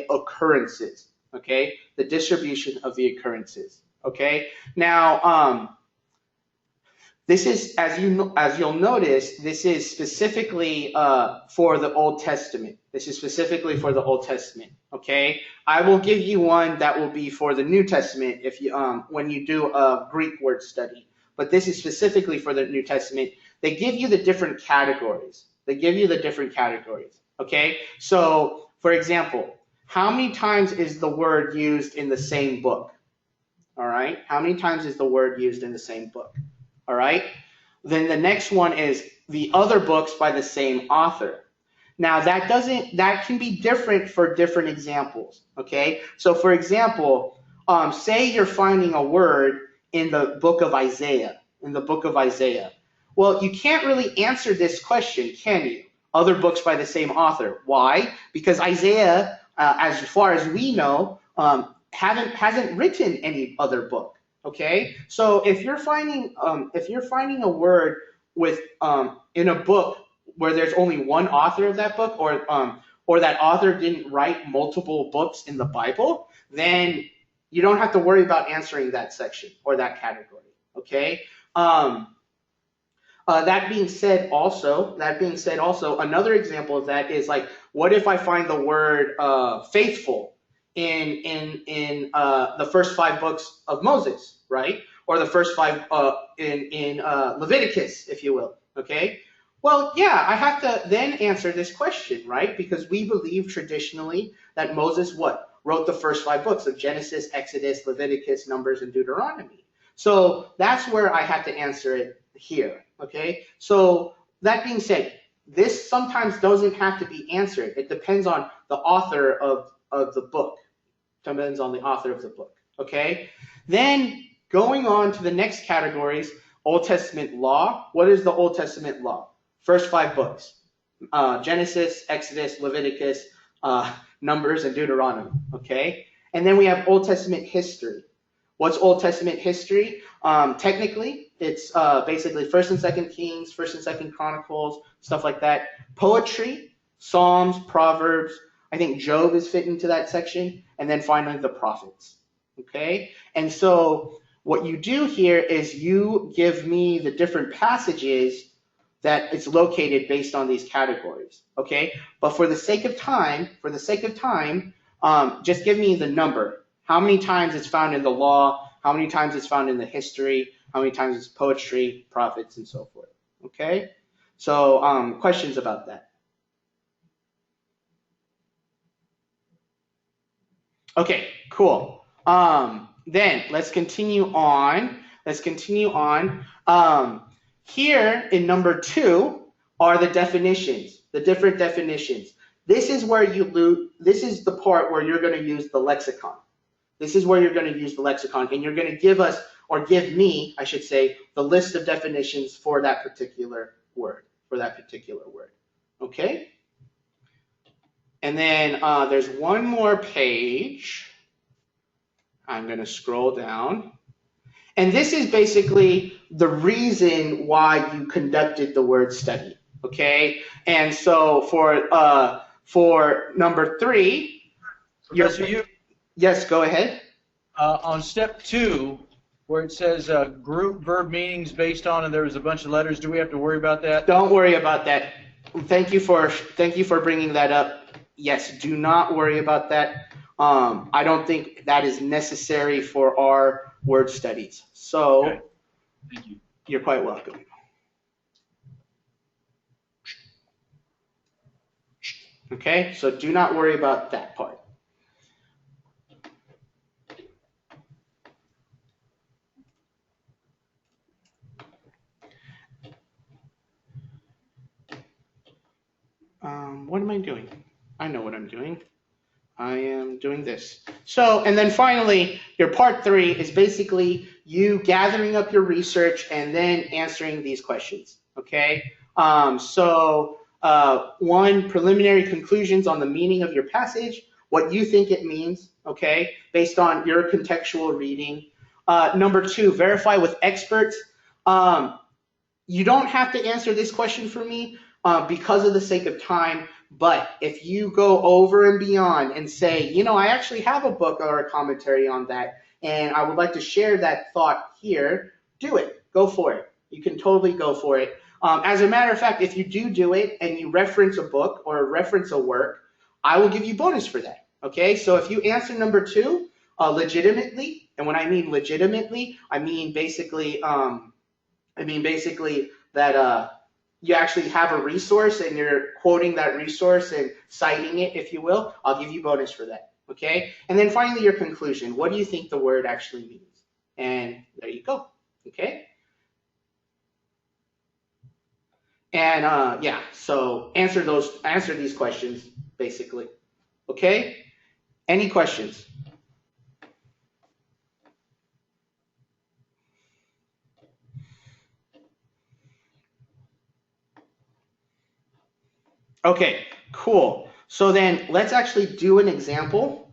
occurrences. Okay, the distribution of the occurrences. Okay, now this is, as you'll notice, this is specifically for the Old Testament. This is specifically for the Old Testament. Okay, I will give you one that will be for the New Testament if you when you do a Greek word study. But this is specifically for the New Testament. They give you the different categories. Okay, so for example, how many times is the word used in the same book? All right. How many times is the word used in the same book? All right. Then the next one is the other books by the same author. Now that can be different for different examples. Okay, so for example, say you're finding a word in the book of Isaiah. Well, you can't really answer this question, can you? Other books by the same author. Why? Because Isaiah, as far as we know, hasn't written any other book. Okay, so if you're finding a word with in a book where there's only one author of that book, or that author didn't write multiple books in the Bible, then you don't have to worry about answering that section or that category. Okay. That being said, also, another example of that is like, what if I find the word faithful in the first 5 books of Moses, right? Or the first 5 in Leviticus, if you will. Okay. Well, yeah, I have to then answer this question, right? Because we believe traditionally that Moses wrote the first 5 books of Genesis, Exodus, Leviticus, Numbers, and Deuteronomy. So that's where I have to answer it here. Okay. So that being said, this sometimes doesn't have to be answered. It depends on the author of the book. Depends on the author of the book. Okay. Then going on to the next categories, Old Testament law. What is the Old Testament law? First 5 books, Genesis, Exodus, Leviticus, Numbers, and Deuteronomy, okay? And then we have Old Testament history. What's Old Testament history? Technically, it's basically 1st and 2nd Kings, 1st and 2nd Chronicles, stuff like that. Poetry, Psalms, Proverbs. I think Job is fit into that section. And then finally, the prophets, okay? And so what you do here is you give me the different passages that it's located based on these categories, okay? But for the sake of time, just give me the number. How many times it's found in the law, how many times it's found in the history, how many times it's poetry, prophets, and so forth, okay? So questions about that? Okay, cool. Then let's continue on. Here in number 2 are the definitions, the different definitions. This is the part where you're going to use the lexicon. And you're going to give us, or give me, I should say, the list of definitions for that particular word, okay? And then there's one more page. I'm going to scroll down. And this is basically the reason why you conducted the word study, okay? And so for number 3, yes, go ahead. On step 2, where it says group verb meanings based on, and there was a bunch of letters, do we have to worry about that? Don't worry about that. Thank you for bringing that up. Yes, do not worry about that. I don't think that is necessary for our word studies. So, okay. Thank you. You're quite welcome. Okay, so do not worry about that part. What am I doing? I know what I'm doing. I am doing this. So, and then finally, your part 3 is basically you gathering up your research and then answering these questions, okay? So, 1, preliminary conclusions on the meaning of your passage, what you think it means, okay, based on your contextual reading. Number 2, verify with experts. You don't have to answer this question for me because of the sake of time. But if you go over and beyond and say, I actually have a book or a commentary on that, and I would like to share that thought here, do it. Go for it. You can totally go for it. As a matter of fact, if you do it and you reference a book or reference a work, I will give you bonus for that. Okay, so if you answer number 2 legitimately, and when I mean legitimately, I mean basically that you actually have a resource and you're quoting that resource and citing it, if you will, I'll give you bonus for that, okay? And then finally, your conclusion. What do you think the word actually means? And there you go, okay? And yeah, so answer these questions basically. Okay? Any questions? Okay, cool. So then let's actually do an example.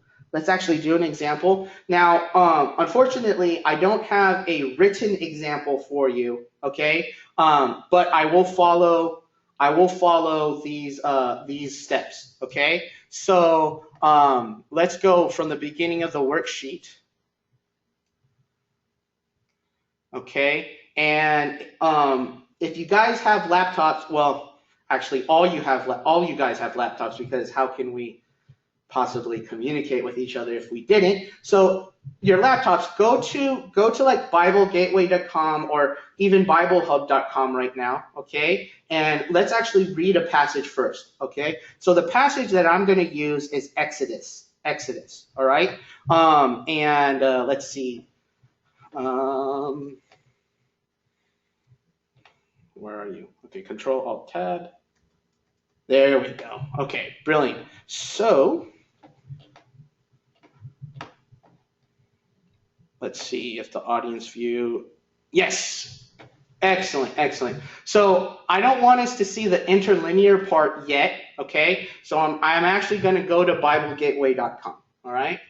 Now, unfortunately, I don't have a written example for you. Okay, but I will follow. These steps. Okay, so let's go from the beginning of the worksheet. Okay, and if you guys have laptops, well, actually, all you guys have laptops, because how can we possibly communicate with each other if we didn't? So your laptops, go to like BibleGateway.com or even BibleHub.com right now. Okay, and let's actually read a passage first. Okay, so the passage that I'm going to use is Exodus. All right, and let's see. Where are you? Okay, Control Alt Tab. There we go. Okay, brilliant. So let's see if the audience view. Yes. Excellent. So I don't want us to see the interlinear part yet. Okay. So I'm actually going to go to BibleGateway.com. All right.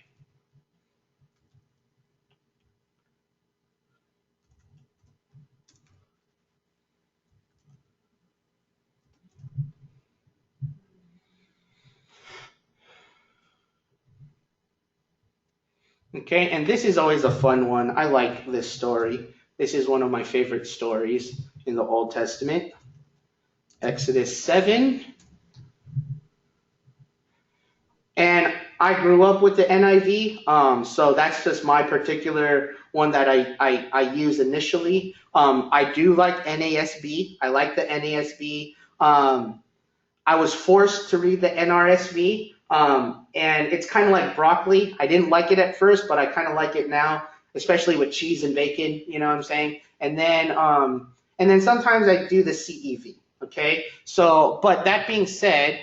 Okay, and this is always a fun one. I like this story. This is one of my favorite stories in the Old Testament. Exodus 7. And I grew up with the NIV, so that's just my particular one that I use initially. I do like NASB. I like the NASB. I was forced to read the NRSV, and it's kind of like broccoli. I didn't like it at first, but I kind of like it now, especially with cheese and bacon. You know what I'm saying? And then sometimes I do the CEV. Okay, so but that being said,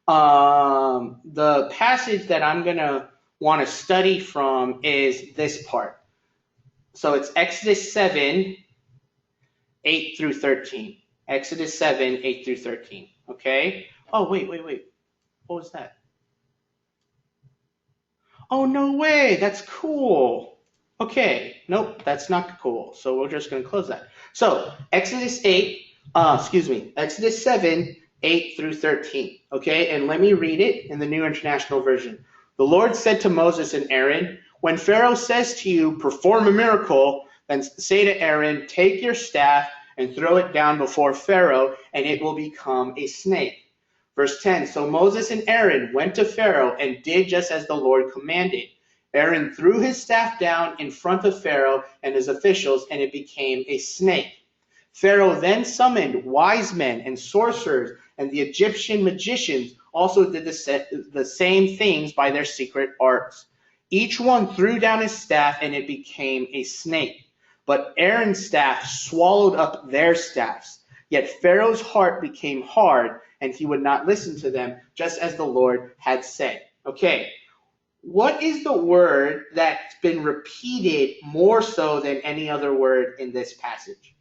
the passage that I'm gonna want to study from is this part. So it's Exodus 7, 8 through 13. Exodus 7, 8 through 13. Okay? Oh, wait. What was that? Oh, no way. That's cool. Okay. Nope, that's not cool. So we're just going to close that. So Exodus 7, 8 through 13. Okay? And let me read it in the New International Version. The Lord said to Moses and Aaron, when Pharaoh says to you, perform a miracle, then say to Aaron, take your staff and throw it down before Pharaoh, and it will become a snake. Verse 10, so Moses and Aaron went to Pharaoh and did just as the Lord commanded. Aaron threw his staff down in front of Pharaoh and his officials, and it became a snake. Pharaoh then summoned wise men and sorcerers, and the Egyptian magicians also did the same things by their secret arts. Each one threw down his staff, and it became a snake. But Aaron's staff swallowed up their staffs. Yet Pharaoh's heart became hard, and he would not listen to them, just as the Lord had said. Okay, what is the word that's been repeated more so than any other word in this passage?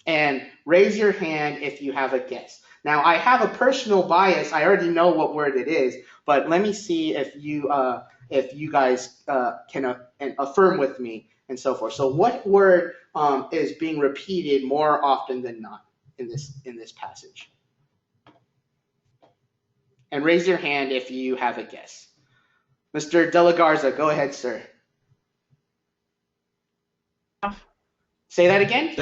And raise your hand if you have a guess. Now, I have a personal bias. I already know what word it is, but let me see if you guys can affirm with me and so forth. So what word is being repeated more often than not in this passage? And raise your hand if you have a guess. Mr. De La Garza, go ahead, sir. Say that again?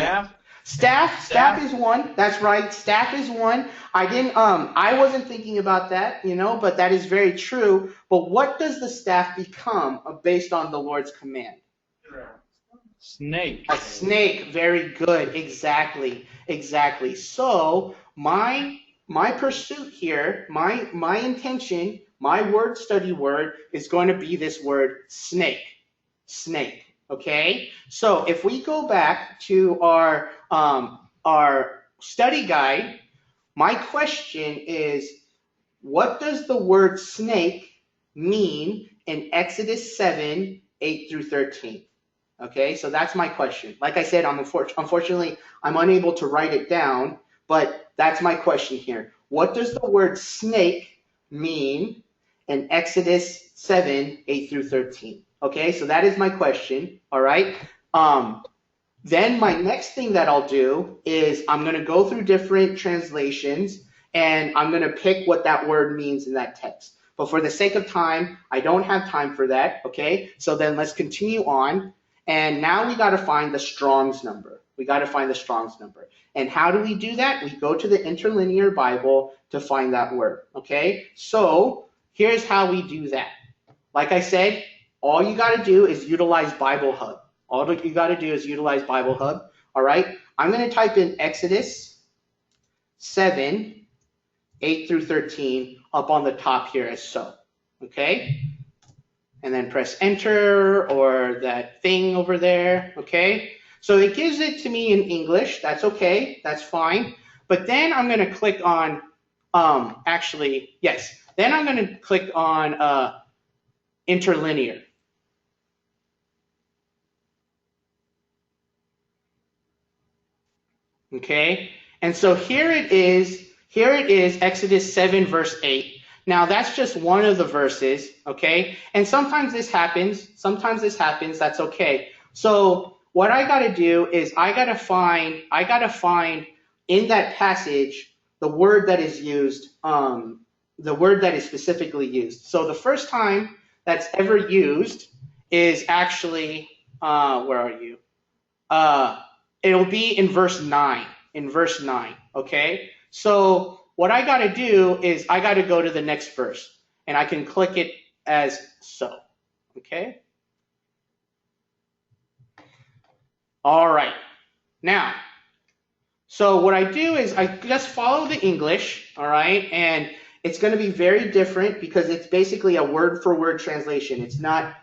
Staff is one. That's right. Staff is one. I wasn't thinking about that, but that is very true. But what does the staff become based on the Lord's command? Snake. A snake. Very good. Exactly. So my pursuit here, my intention, my word study word is going to be this word snake. Snake. Okay? So if we go back to our our study guide, my question is, what does the word snake mean in Exodus 7, 8 through 13? Okay, so that's my question. Like I said, unfortunately, I'm unable to write it down, but that's my question here. What does the word snake mean in Exodus 7, 8 through 13? Okay, so that is my question, all right? Then my next thing that I'll do is I'm going to go through different translations, and I'm going to pick what that word means in that text. But for the sake of time, I don't have time for that, okay? So then let's continue on. And now we got to find the Strong's number. We got to find the Strong's number. And how do we do that? We go to the Interlinear Bible to find that word, okay? So here's how we do that. Like I said, all you got to do is utilize Bible Hub. All you got to do is utilize Bible Hub, all right? I'm going to type in Exodus 7, 8 through 13 up on the top here as so, okay? And then press enter or that thing over there, okay? So it gives it to me in English. That's okay. That's fine. But then I'm going to click on, then I'm going to click on interlinear. Okay? And so here it is, Exodus 7, verse 8. Now, that's just one of the verses, okay? And sometimes this happens. That's okay. So what I got to do is I got to find in that passage the word that is used, the word that is specifically used. So the first time that's ever used is actually, where are you? It'll be in verse 9, okay? So what I got to do is I got to go to the next verse, and I can click it as so, okay? All right. Now, so what I do is I just follow the English, all right? And it's going to be very different because it's basically a word-for-word translation. It's not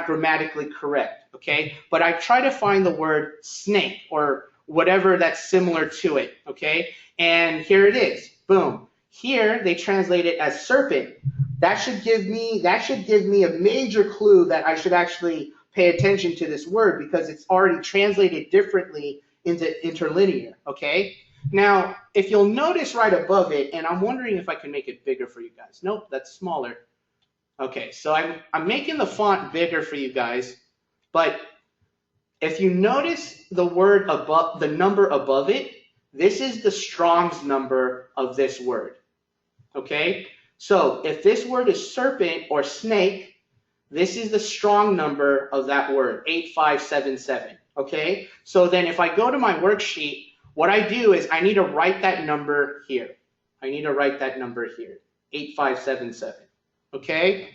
grammatically correct, okay? But I try to find the word snake or whatever that's similar to it, okay? And here it is. Boom. Here they translate it as serpent. That should give me a major clue that I should actually pay attention to this word because it's already translated differently into interlinear, okay? Now, if you'll notice right above it, and I'm wondering if I can make it bigger for you guys. Nope, that's smaller. Okay, so I'm making the font bigger for you guys, but if you notice the word above, the number above it, this is the Strong's number of this word, okay? So if this word is serpent or snake, this is the Strong number of that word, 8577, okay? So then if I go to my worksheet, what I do is I need to write that number here. 8577, okay?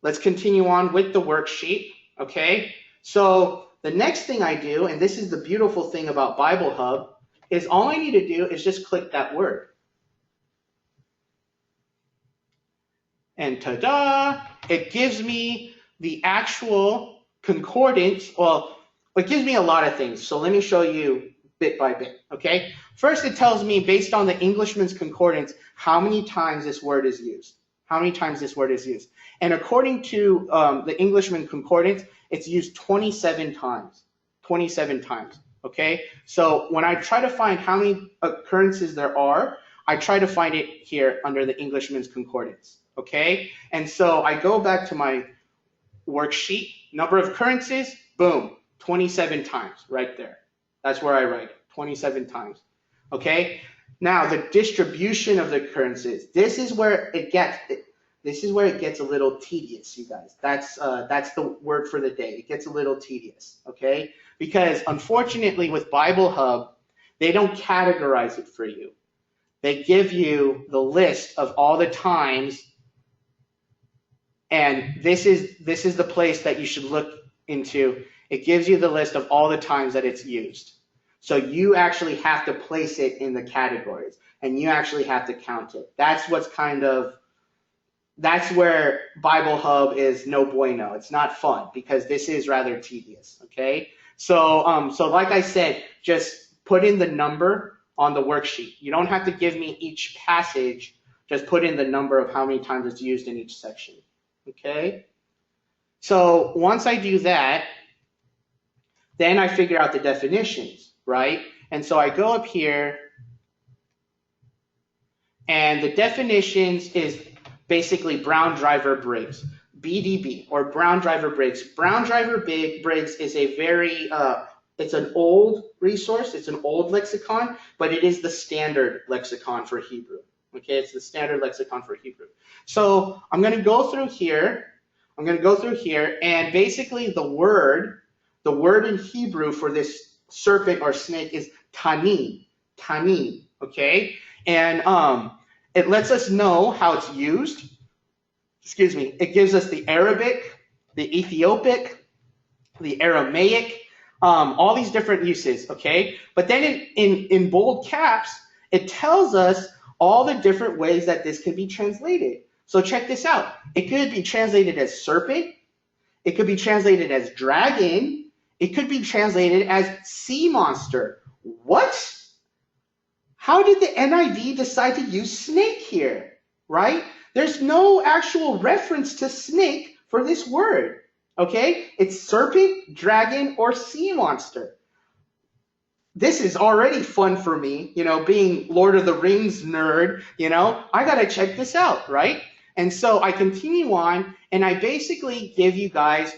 Let's continue on with the worksheet, okay? So the next thing I do, and this is the beautiful thing about Bible Hub, is all I need to do is just click that word. And ta-da, it gives me the actual concordance. Well, it gives me a lot of things. So let me show you bit by bit, okay? First, it tells me, based on the Englishman's Concordance, how many times this word is used. And according to the Englishman Concordance, it's used 27 times. Okay? So when I try to find how many occurrences there are, I try to find it here under the Englishman's Concordance. Okay? And so I go back to my worksheet, number of occurrences, boom, 27 times right there. That's where I write it, 27 times. Okay? Now the distribution of the occurrences. This is where it gets a little tedious, you guys. That's the word for the day. It gets a little tedious, okay? Because unfortunately with Bible Hub, they don't categorize it for you. They give you the list of all the times, and this is the place that you should look into. It gives you the list of all the times that it's used. So you actually have to place it in the categories, and you actually have to count it. That's where Bible Hub is no bueno. It's not fun because this is rather tedious, okay? So like I said, just put in the number on the worksheet. You don't have to give me each passage, just put in the number of how many times it's used in each section. Okay? So once I do that, then I figure out the definitions, right? And so I go up here, and the definitions is basically Brown Driver Briggs, BDB, or Brown Driver Briggs. Brown Driver Briggs is a very, it's an old resource, it's an old lexicon, but it is the standard lexicon for Hebrew. Okay, it's the standard lexicon for Hebrew. So I'm going to go through here, and basically the word in Hebrew for this serpent or snake is tanin, okay? And it lets us know how it's used. Excuse me. It gives us the Arabic, the Ethiopic, the Aramaic, all these different uses, okay? But then in bold caps, it tells us all the different ways that this could be translated. So check this out. It could be translated as serpent. It could be translated as dragon. It could be translated as sea monster. What? How did the NIV decide to use snake here, right? There's no actual reference to snake for this word, okay? It's serpent, dragon, or sea monster. This is already fun for me, being Lord of the Rings nerd, I got to check this out, right? And so I continue on, and I basically give you guys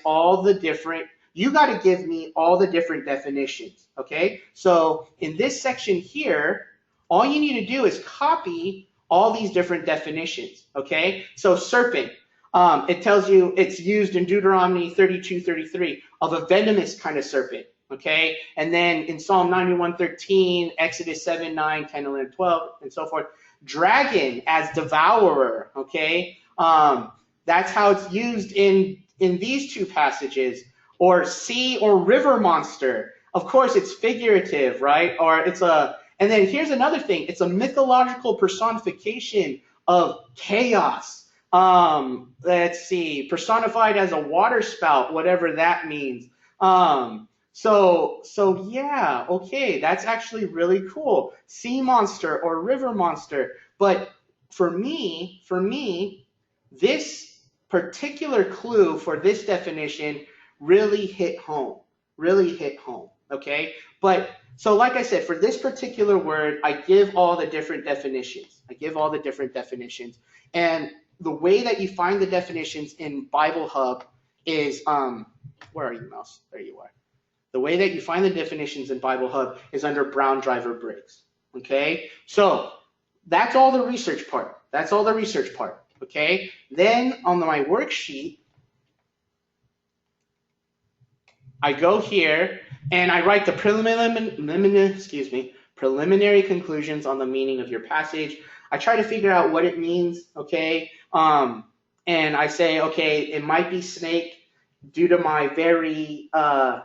you got to give me all the different definitions, okay? So in this section here, all you need to do is copy all these different definitions, okay? So serpent, it tells you it's used in Deuteronomy 32:33 of a venomous kind of serpent, okay? And then in Psalm 91:13, Exodus 7:9, 10, 11, 12, and so forth. Dragon as devourer, okay? That's how it's used in these two passages. Or sea or river monster. Of course, it's figurative, right? And then here's another thing. It's a mythological personification of chaos. Let's see, personified as a water spout, whatever that means. So yeah, okay, that's actually really cool. Sea monster or river monster. But for me, this particular clue for this definition really hit home, okay? But so like I said, for this particular word, I give all the different definitions. And the way that you find the definitions in Bible Hub is, where are you, Mouse? There you are. The way that you find the definitions in Bible Hub is under Brown Driver Briggs, okay? So that's all the research part. Okay? Then on my worksheet, I go here and I write the preliminary conclusions on the meaning of your passage. I try to figure out what it means, okay? And I say, okay, it might be snake due to my very, I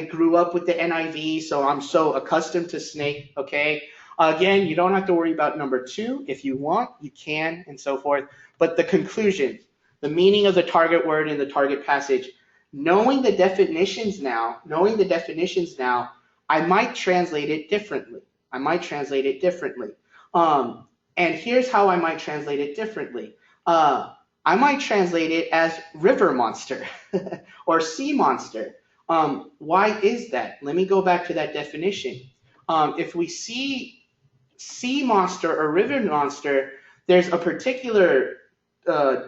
grew up with the NIV, so I'm so accustomed to snake, okay? Again, you don't have to worry about number 2. If you want, you can, and so forth. But the conclusion, the meaning of the target word in the target passage, knowing the definitions now, I might translate it differently. And here's how I might translate it differently. I might translate it as river monster or sea monster. Why is that? Let me go back to that definition. If we see sea monster or river monster, there's a particular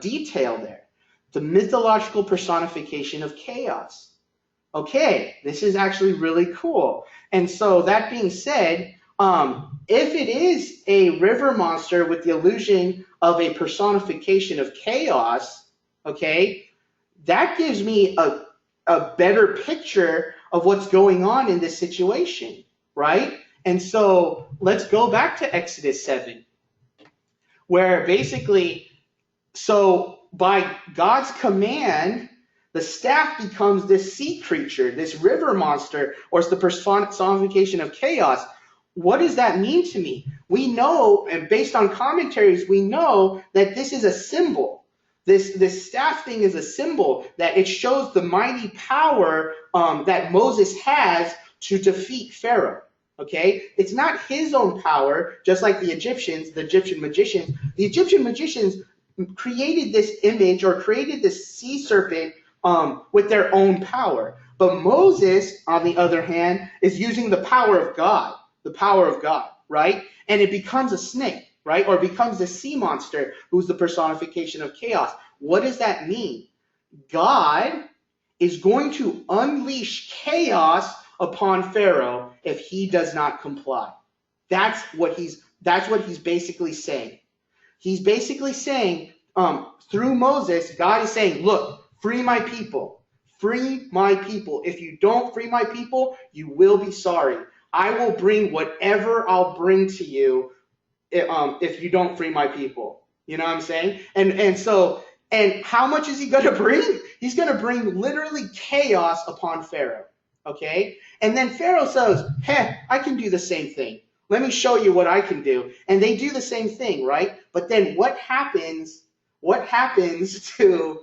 detail there. The mythological personification of chaos. Okay, this is actually really cool. And so that being said, if it is a river monster with the illusion of a personification of chaos, okay, that gives me a better picture of what's going on in this situation, right? And so let's go back to Exodus 7, where basically, so by God's command, the staff becomes this sea creature, this river monster, or it's the personification of chaos. What does that mean to me? We know, and based on commentaries, we know that this is a symbol. This staff thing is a symbol that it shows the mighty power that Moses has to defeat Pharaoh. Okay, it's not his own power, just like the Egyptian magicians. The Egyptian magicians created this image or created this sea serpent with their own power. But Moses, on the other hand, is using the power of God, right? And it becomes a snake, right? Or becomes the sea monster, who's the personification of chaos. What does that mean? God is going to unleash chaos upon Pharaoh if he does not comply. That's what he's basically saying. He's basically saying, through Moses, God is saying, look, free my people. Free my people. If you don't free my people, you will be sorry. I will bring whatever I'll bring to you if you don't free my people. You know what I'm saying? And how much is he going to bring? He's going to bring literally chaos upon Pharaoh. Okay? And then Pharaoh says, hey, I can do the same thing. Let me show you what I can do. And they do the same thing, right? But then what happens to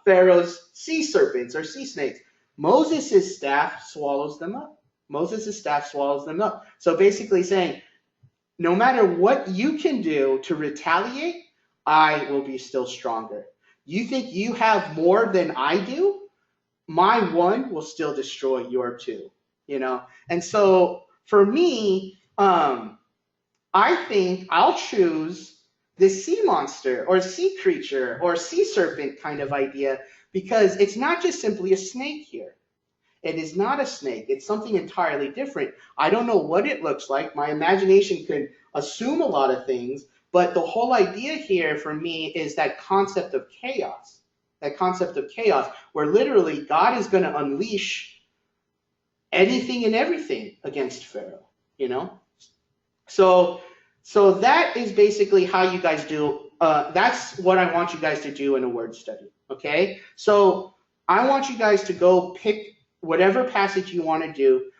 Pharaoh's sea serpents or sea snakes? Moses' staff swallows them up. So basically saying, no matter what you can do to retaliate, I will be still stronger. You think you have more than I do? My one will still destroy your two, you know? And so for me, I think I'll choose this sea monster or sea creature or sea serpent kind of idea, because it's not just simply a snake here. It is not a snake. It's something entirely different. I don't know what it looks like. My imagination could assume a lot of things, but the whole idea here for me is that concept of chaos. Where literally God is going to unleash anything and everything against Pharaoh, you know? So that is basically how you guys do. That's what I want you guys to do in a word study, okay? So I want you guys to go pick whatever passage you want to do.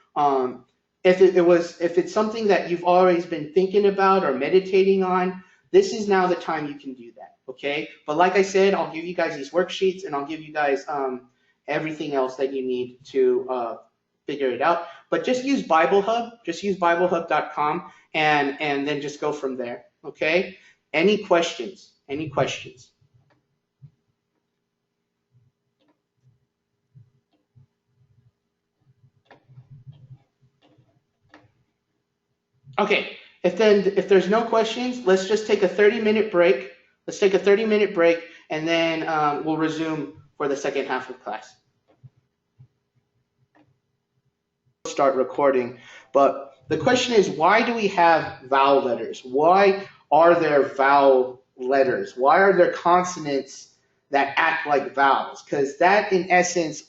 If it's something that you've always been thinking about or meditating on, this is now the time you can do that, okay? But like I said, I'll give you guys these worksheets, and I'll give you guys everything else that you need to figure it out. But just use Bible Hub. Just use BibleHub.com, and then just go from there, okay? Any questions? Okay, if there's no questions, let's just take a 30-minute break. And then we'll resume for the second half of class. Start recording, but the question is, why do we have vowel letters? Why are there vowel letters? Why are there consonants that act like vowels? Because that, in essence,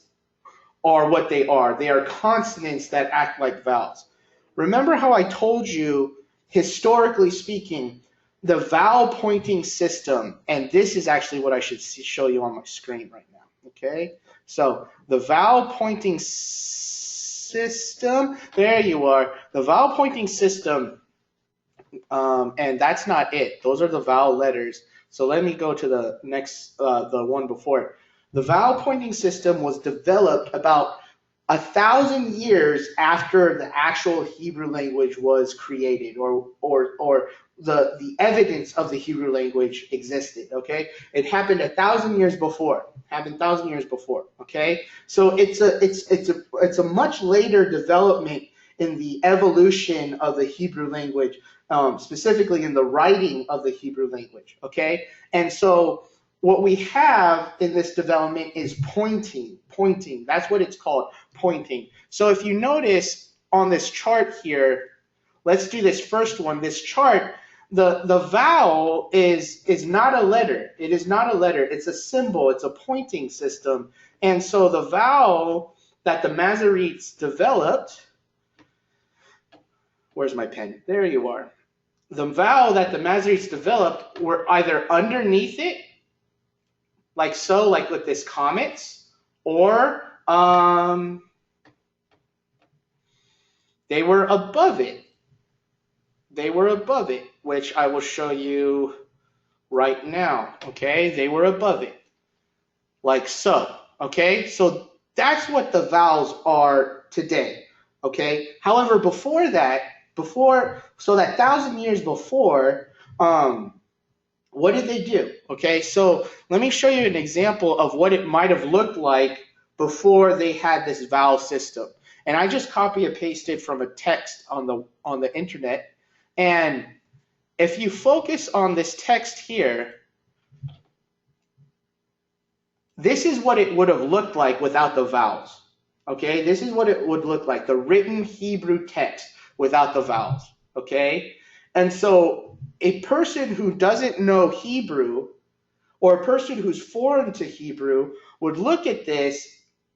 are what they are. They are consonants that act like vowels. Remember how I told you, historically speaking, the vowel pointing system, and this is actually what I should show you on my screen right now, okay? So the vowel pointing system, there you are. The vowel pointing system, and that's not it. Those are the vowel letters. So let me go to the next, the one before it. The vowel pointing system was developed about 1,000 years after the actual Hebrew language was created, or the evidence of the Hebrew language existed. Okay, it happened 1,000 years before. Okay, so it's a much later development in the evolution of the Hebrew language, specifically in the writing of the Hebrew language. Okay, and so what we have in this development is pointing. That's what it's called, pointing. So if you notice on this chart here, let's do this first one. This chart, the vowel is not a letter. It is not a letter. It's a symbol. It's a pointing system. And so the vowel that the Masoretes developed, where's my pen? There you are. The vowel that the Masoretes developed were either underneath it, like so, like with this comets, or they were above it. Which I will show you right now, okay? They were above it, like so, okay? So that's what the vowels are today, okay? However, before that, so that 1,000 years before, what did they do? Okay, so let me show you an example of what it might have looked like before they had this vowel system. And I just copy and pasted from a text on the internet. And if you focus on this text here, this is what it would have looked like without the vowels. Okay, this is what it would look like, the written Hebrew text without the vowels. Okay, and so a person who doesn't know Hebrew or a person who's foreign to Hebrew would look at this.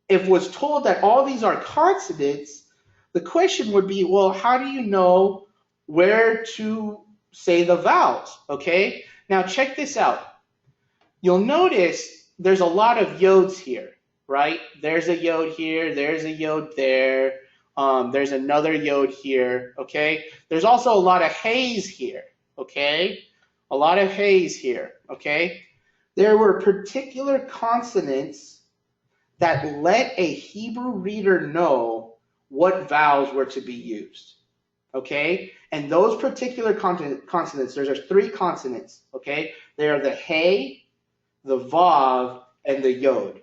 If was told that all these are consonants, the question would be, well, how do you know where to say the vowels? Okay, now check this out. You'll notice there's a lot of yods here, right? There's a yod here, there's a yod there, there's another yod here, okay? There's also a lot of hays here, okay? A lot of hays here, okay? There were particular consonants that let a Hebrew reader know what vowels were to be used, okay? And those particular consonants, there's 3 consonants, okay? They are the hey, the vav, and the yod,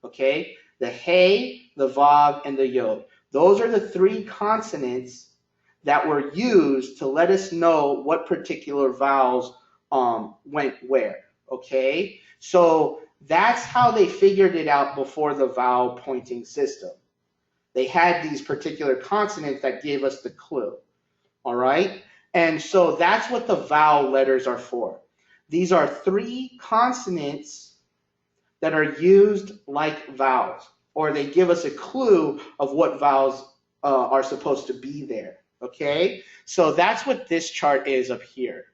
okay? The hey, the vav, and the yod. Those are the 3 consonants that were used to let us know what particular vowels went where, okay? So that's how they figured it out before the vowel pointing system. They had these particular consonants that gave us the clue, all right? And so that's what the vowel letters are for. These are 3 consonants that are used like vowels, or they give us a clue of what vowels are supposed to be there, okay? So that's what this chart is up here,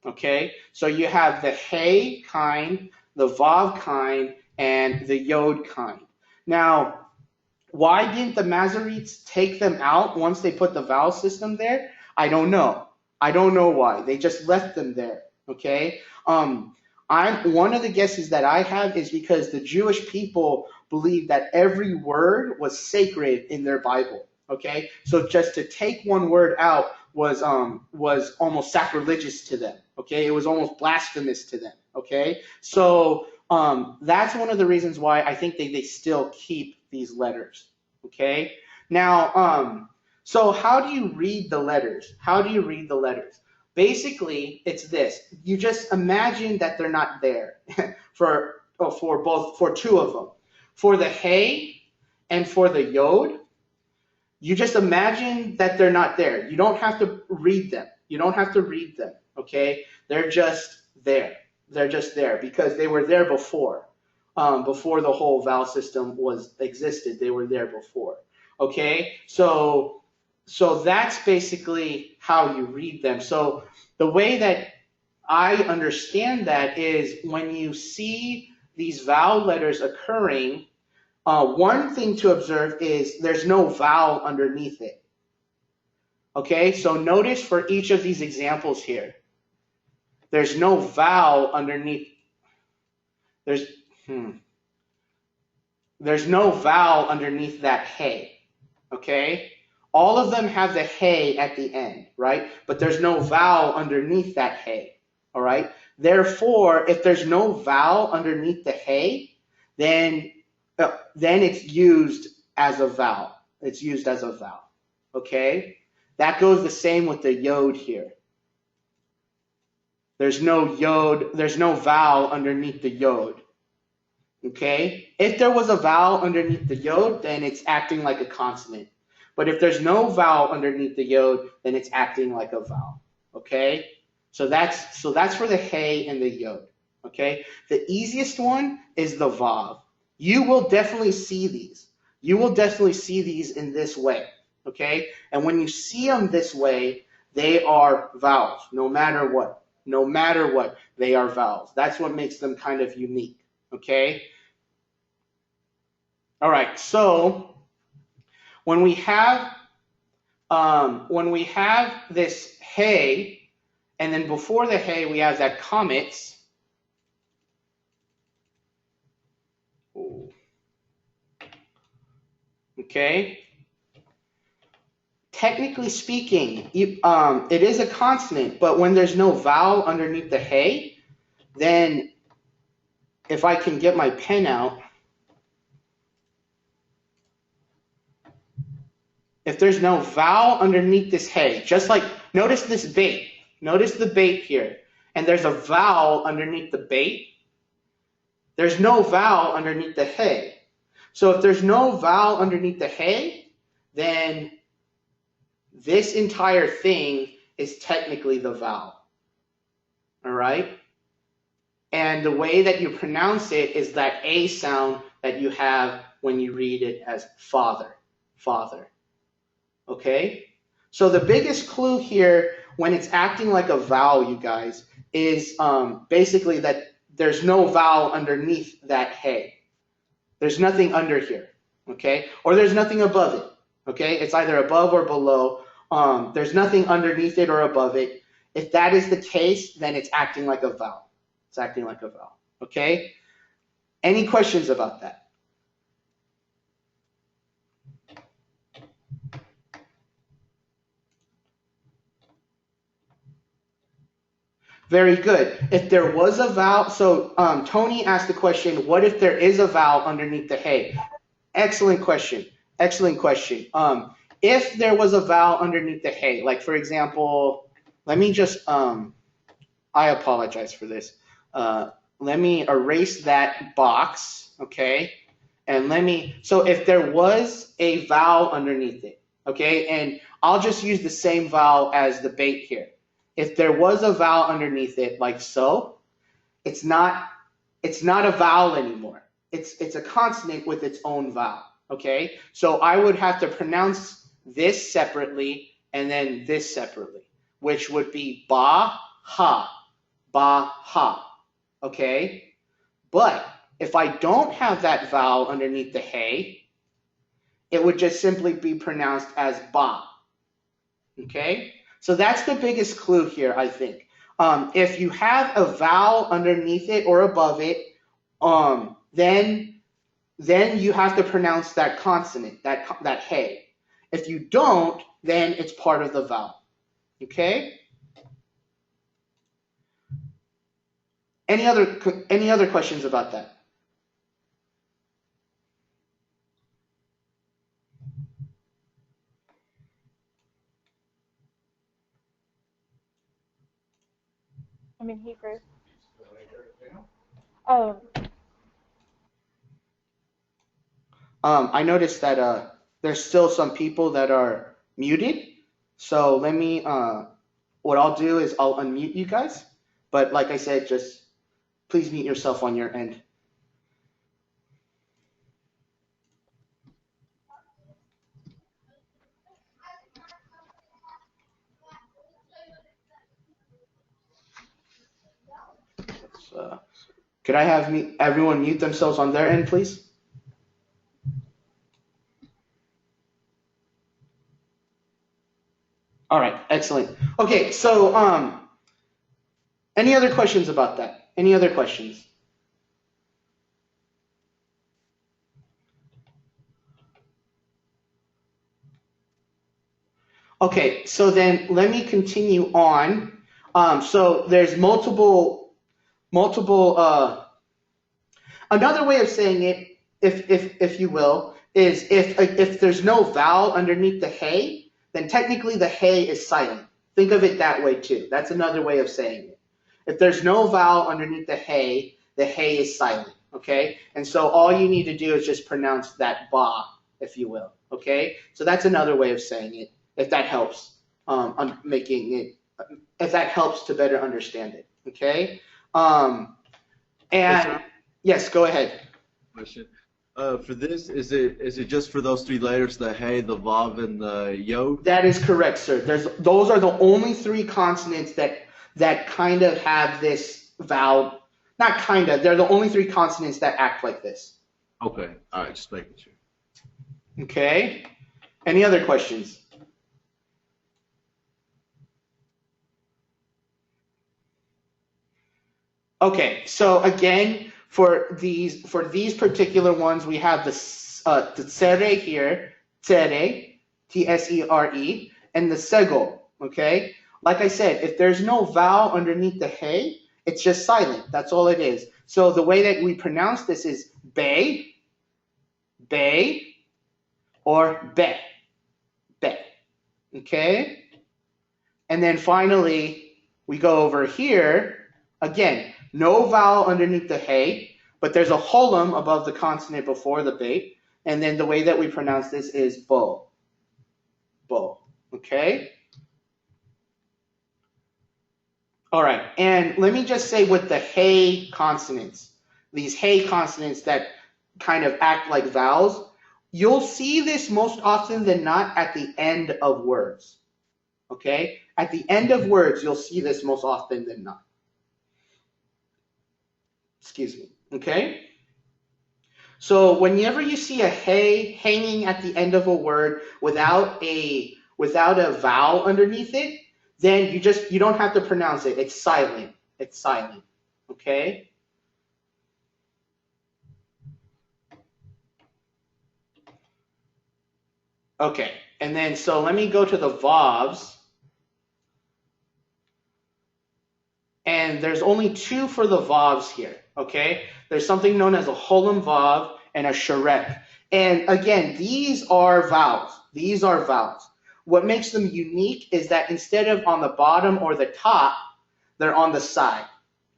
okay? So you have the hey kind, the vav kind, and the yod kind. Now, why didn't the Masoretes take them out once they put the vowel system there? I don't know. I don't know why. They just left them there, okay? One of the guesses that I have is because the Jewish people believed that every word was sacred in their Bible. Okay, so just to take one word out was almost sacrilegious to them. Okay, it was almost blasphemous to them. Okay, so that's one of the reasons why I think they still keep these letters. Okay, now so how do you read the letters? How do you read the letters? Basically, it's this. You just imagine that they're not there for 2 of them. For the hey and for the yod, you just imagine that they're not there. You don't have to read them. You don't have to read them, okay? They're just there. They're just there because they were there before. Before the whole vowel system existed, they were there before, okay? So that's basically how you read them. So the way that I understand that is when you see these vowel letters occurring, one thing to observe is there's no vowel underneath it. Okay, so notice for each of these examples here, there's no vowel underneath. There's no vowel underneath that hey. Okay. All of them have the hey at the end, right? But there's no vowel underneath that hey, all right? Therefore, if there's no vowel underneath the hey, then it's used as a vowel. It's used as a vowel, okay? That goes the same with the yod here. There's no vowel underneath the yod, okay? If there was a vowel underneath the yod, then it's acting like a consonant. But if there's no vowel underneath the yod, then it's acting like a vowel, okay? So that's for the hey and the yod, okay? The easiest one is the vav. You will definitely see these. You will definitely see these in this way, okay? And when you see them this way, they are vowels, no matter what. No matter what, they are vowels. That's what makes them kind of unique, okay? All right, so when we have this hey, and then before the hey we have that comets, Okay? Technically speaking, it is a consonant, but when there's no vowel underneath the hey, then if I can get my pen out, if there's no vowel underneath this hey, just like, notice this bait. Notice the bait here. And there's a vowel underneath the bait. There's no vowel underneath the hey. So if there's no vowel underneath the hey, then this entire thing is technically the vowel. All right? And the way that you pronounce it is that A sound that you have when you read it as father, father. Okay? So the biggest clue here when it's acting like a vowel, you guys, is basically that there's no vowel underneath that hey. There's nothing under here. Okay? Or there's nothing above it. Okay? It's either above or below. There's nothing underneath it or above it. If that is the case, then it's acting like a vowel. It's acting like a vowel. Okay? Any questions about that? Very good. If there was a vowel, so Tony asked the question, what if there is a vowel underneath the hey? Excellent question. Excellent question. If there was a vowel underneath the hey, like for example, let me just, I apologize for this. Let me erase that box, okay? And so if there was a vowel underneath it, okay? And I'll just use the same vowel as the bait here. If there was a vowel underneath it, like so, it's not a vowel anymore. It's a consonant with its own vowel, okay? So I would have to pronounce this separately and then this separately, which would be ba, ha, okay? But if I don't have that vowel underneath the hey, it would just simply be pronounced as ba, okay? So that's the biggest clue here, I think. If you have a vowel underneath it or above it, then you have to pronounce that consonant, that hey. If you don't, then it's part of the vowel. Okay? Any other questions about that? I'm in Hebrew. I noticed that there's still some people that are muted. So let me, what I'll do is I'll unmute you guys. But like I said, just please mute yourself on your end. Could I have everyone mute themselves on their end, please? All right, excellent. Okay, so any other questions about that? Any other questions? Okay, so then let me continue on. So there's multiple. Another way of saying it, if you will, is if there's no vowel underneath the hey, then technically the hey is silent. Think of it that way too. That's another way of saying it. If there's no vowel underneath the hey is silent. Okay, and so all you need to do is just pronounce that ba, if you will. Okay, so that's another way of saying it. If that helps, if that helps to better understand it. Okay, and yes, go ahead. Question. For this, is it just for those three letters, the hey, the vav, and the yod? That is correct, sir. Those are the only three consonants that kind of have this vowel. Not kind of. They're the only three consonants that act like this. Okay. All right. Just making sure. Okay. Any other questions? Okay. So again, for these particular ones, we have the tsere here, tsere, Tsere, and the sego, okay? Like I said, if there's no vowel underneath the hey, it's just silent. That's all it is. So the way that we pronounce this is bay, bay, or be, be, okay? And then finally, we go over here. Again, no vowel underneath the hey, but there's a holum above the consonant before the bay. And then the way that we pronounce this is bo. Bo. Okay? All right. And let me just say with the hey consonants, these hey consonants that kind of act like vowels, you'll see this most often than not at the end of words. Okay? At the end of words, you'll see this most often than not. Excuse me. Okay? So whenever you see a hey hanging at the end of a word without a vowel underneath it, then you don't have to pronounce it. It's silent. It's silent. Okay? Okay. And then so let me go to the vowels. And there's only two for the vowels here. Okay? There's something known as a holum vav and a sharek. And again, these are vowels. These are vowels. What makes them unique is that instead of on the bottom or the top, they're on the side.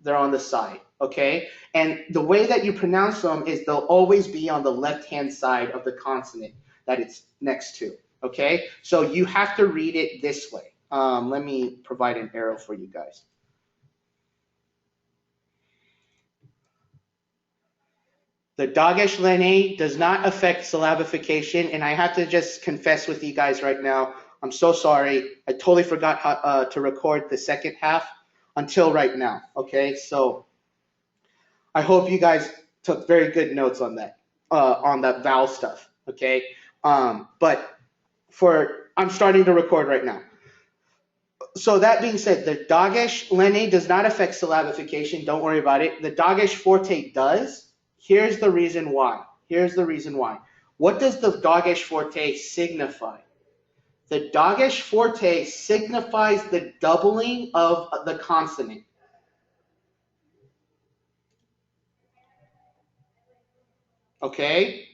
They're on the side, okay? And the way that you pronounce them is they'll always be on the left-hand side of the consonant that it's next to, okay? So you have to read it this way. Let me provide an arrow for you guys. The Dagesh Lene does not affect syllabification, and I have to just confess with you guys right now, I'm so sorry. I totally forgot how, to record the second half until right now, okay? So I hope you guys took very good notes on that vowel stuff, okay? But I'm starting to record right now. So that being said, the Dagesh Lene does not affect syllabification. Don't worry about it. The Dagesh Forte does. Here's the reason why. Here's the reason why. What does the Dagesh Forte signify? The Dagesh Forte signifies the doubling of the consonant. Okay?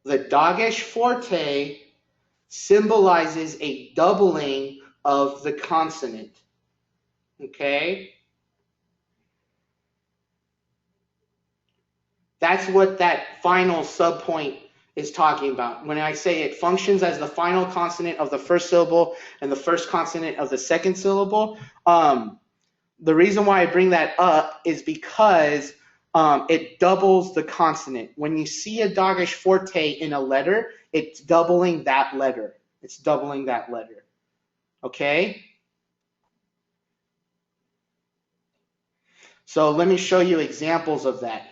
The Dagesh Forte symbolizes a doubling of the consonant. Okay? That's what that final subpoint is talking about. When I say it functions as the final consonant of the first syllable and the first consonant of the second syllable, the reason why I bring that up is because it doubles the consonant. When you see a Dagesh Forte in a letter, it's doubling that letter. It's doubling that letter. Okay? So let me show you examples of that.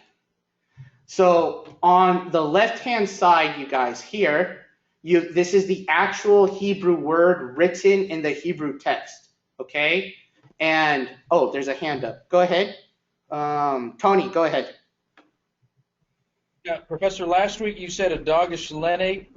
So on the left-hand side, you guys, here, this is the actual Hebrew word written in the Hebrew text, okay? And, oh, there's a hand up. Go ahead. Tony, go ahead. Yeah, Professor, last week you said a Dagesh Lene.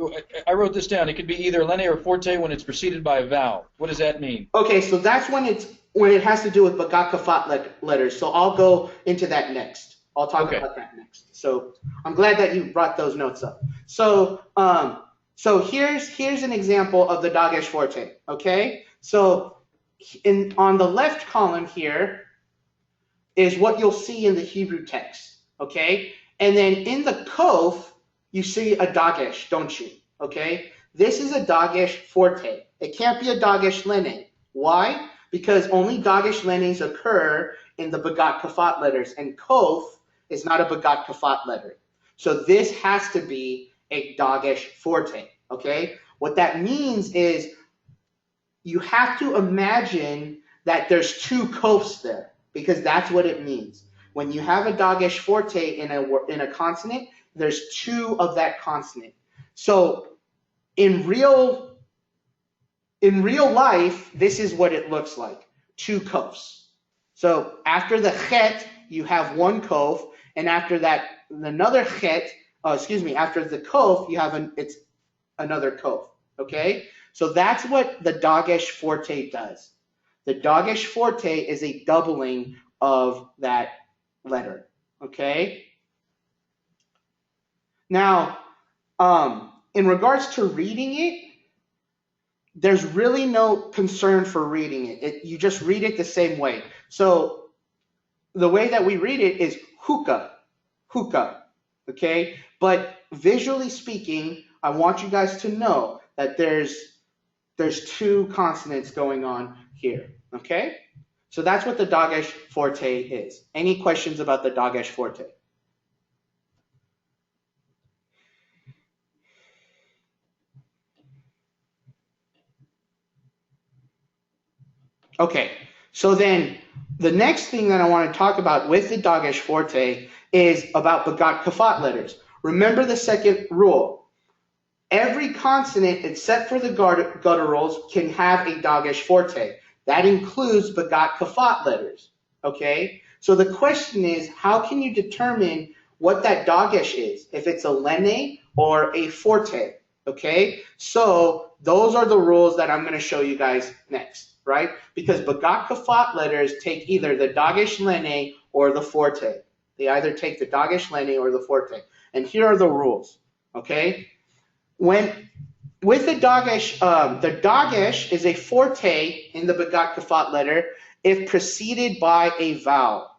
I wrote this down. It could be either Lene or Forte when it's preceded by a vowel. What does that mean? Okay, so that's when it has to do with Bagat Kafat letters. So I'll go into that next. I'll talk about that next. So I'm glad that you brought those notes up. So here's an example of the Dagesh Forte. Okay, so on the left column here is what you'll see in the Hebrew text. Okay, and then in the Kof you see a Dagesh, don't you? Okay, this is a Dagesh Forte. It can't be a Dagesh Lene. Why? Because only Dagesh Lenes occur in the Bagat Kafat letters, and Kof is not a Bagat Kafat letter. So this has to be a Dagesh Forte, okay? What that means is you have to imagine that there's two Kofs there, because that's what it means. When you have a Dagesh Forte in a consonant, there's two of that consonant. So in real life, this is what it looks like, two Kofs. So after the chet, you have one Kof, and after that, another chet, after the kof, you have it's another kof. Okay, so that's what the Dagesh forte does. The Dagesh forte is a doubling of that letter. Okay. Now, in regards to reading it, there's really no concern for reading it. You just read it the same way. So the way that we read it is hookah, hookah, okay? But visually speaking, I want you guys to know that there's two consonants going on here, okay? So that's what the Dagesh forte is. Any questions about the Dagesh forte? Okay, so then the next thing that I want to talk about with the Dagesh forte is about Bagat Kafat letters. Remember the second rule. Every consonant except for the gutturals can have a Dagesh forte. That includes Bagat Kafat letters. Okay, so the question is, how can you determine what that Dagesh is, if it's a lene or a forte? Okay, so those are the rules that I'm going to show you guys next. Right? Because Bagat Kafat letters take either the Dagesh lene or the forte. They either take the Dagesh lene or the forte. And here are the rules. Okay? With the Dagesh is a forte in the Bagat Kafat letter if preceded by a vowel.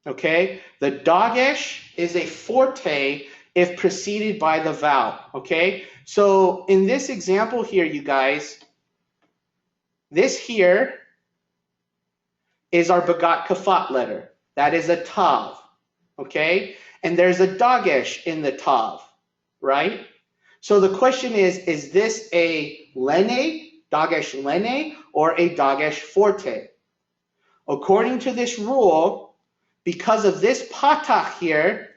Okay? The Dagesh is a forte if preceded by the vowel. Okay? So in this example here, you guys, this here is our Bagat Kafat letter. That is a tav. Okay? And there's a Dagesh in the tav, right? So the question is this a lene, Dagesh lene, or a Dagesh forte? According to this rule, because of this patach here,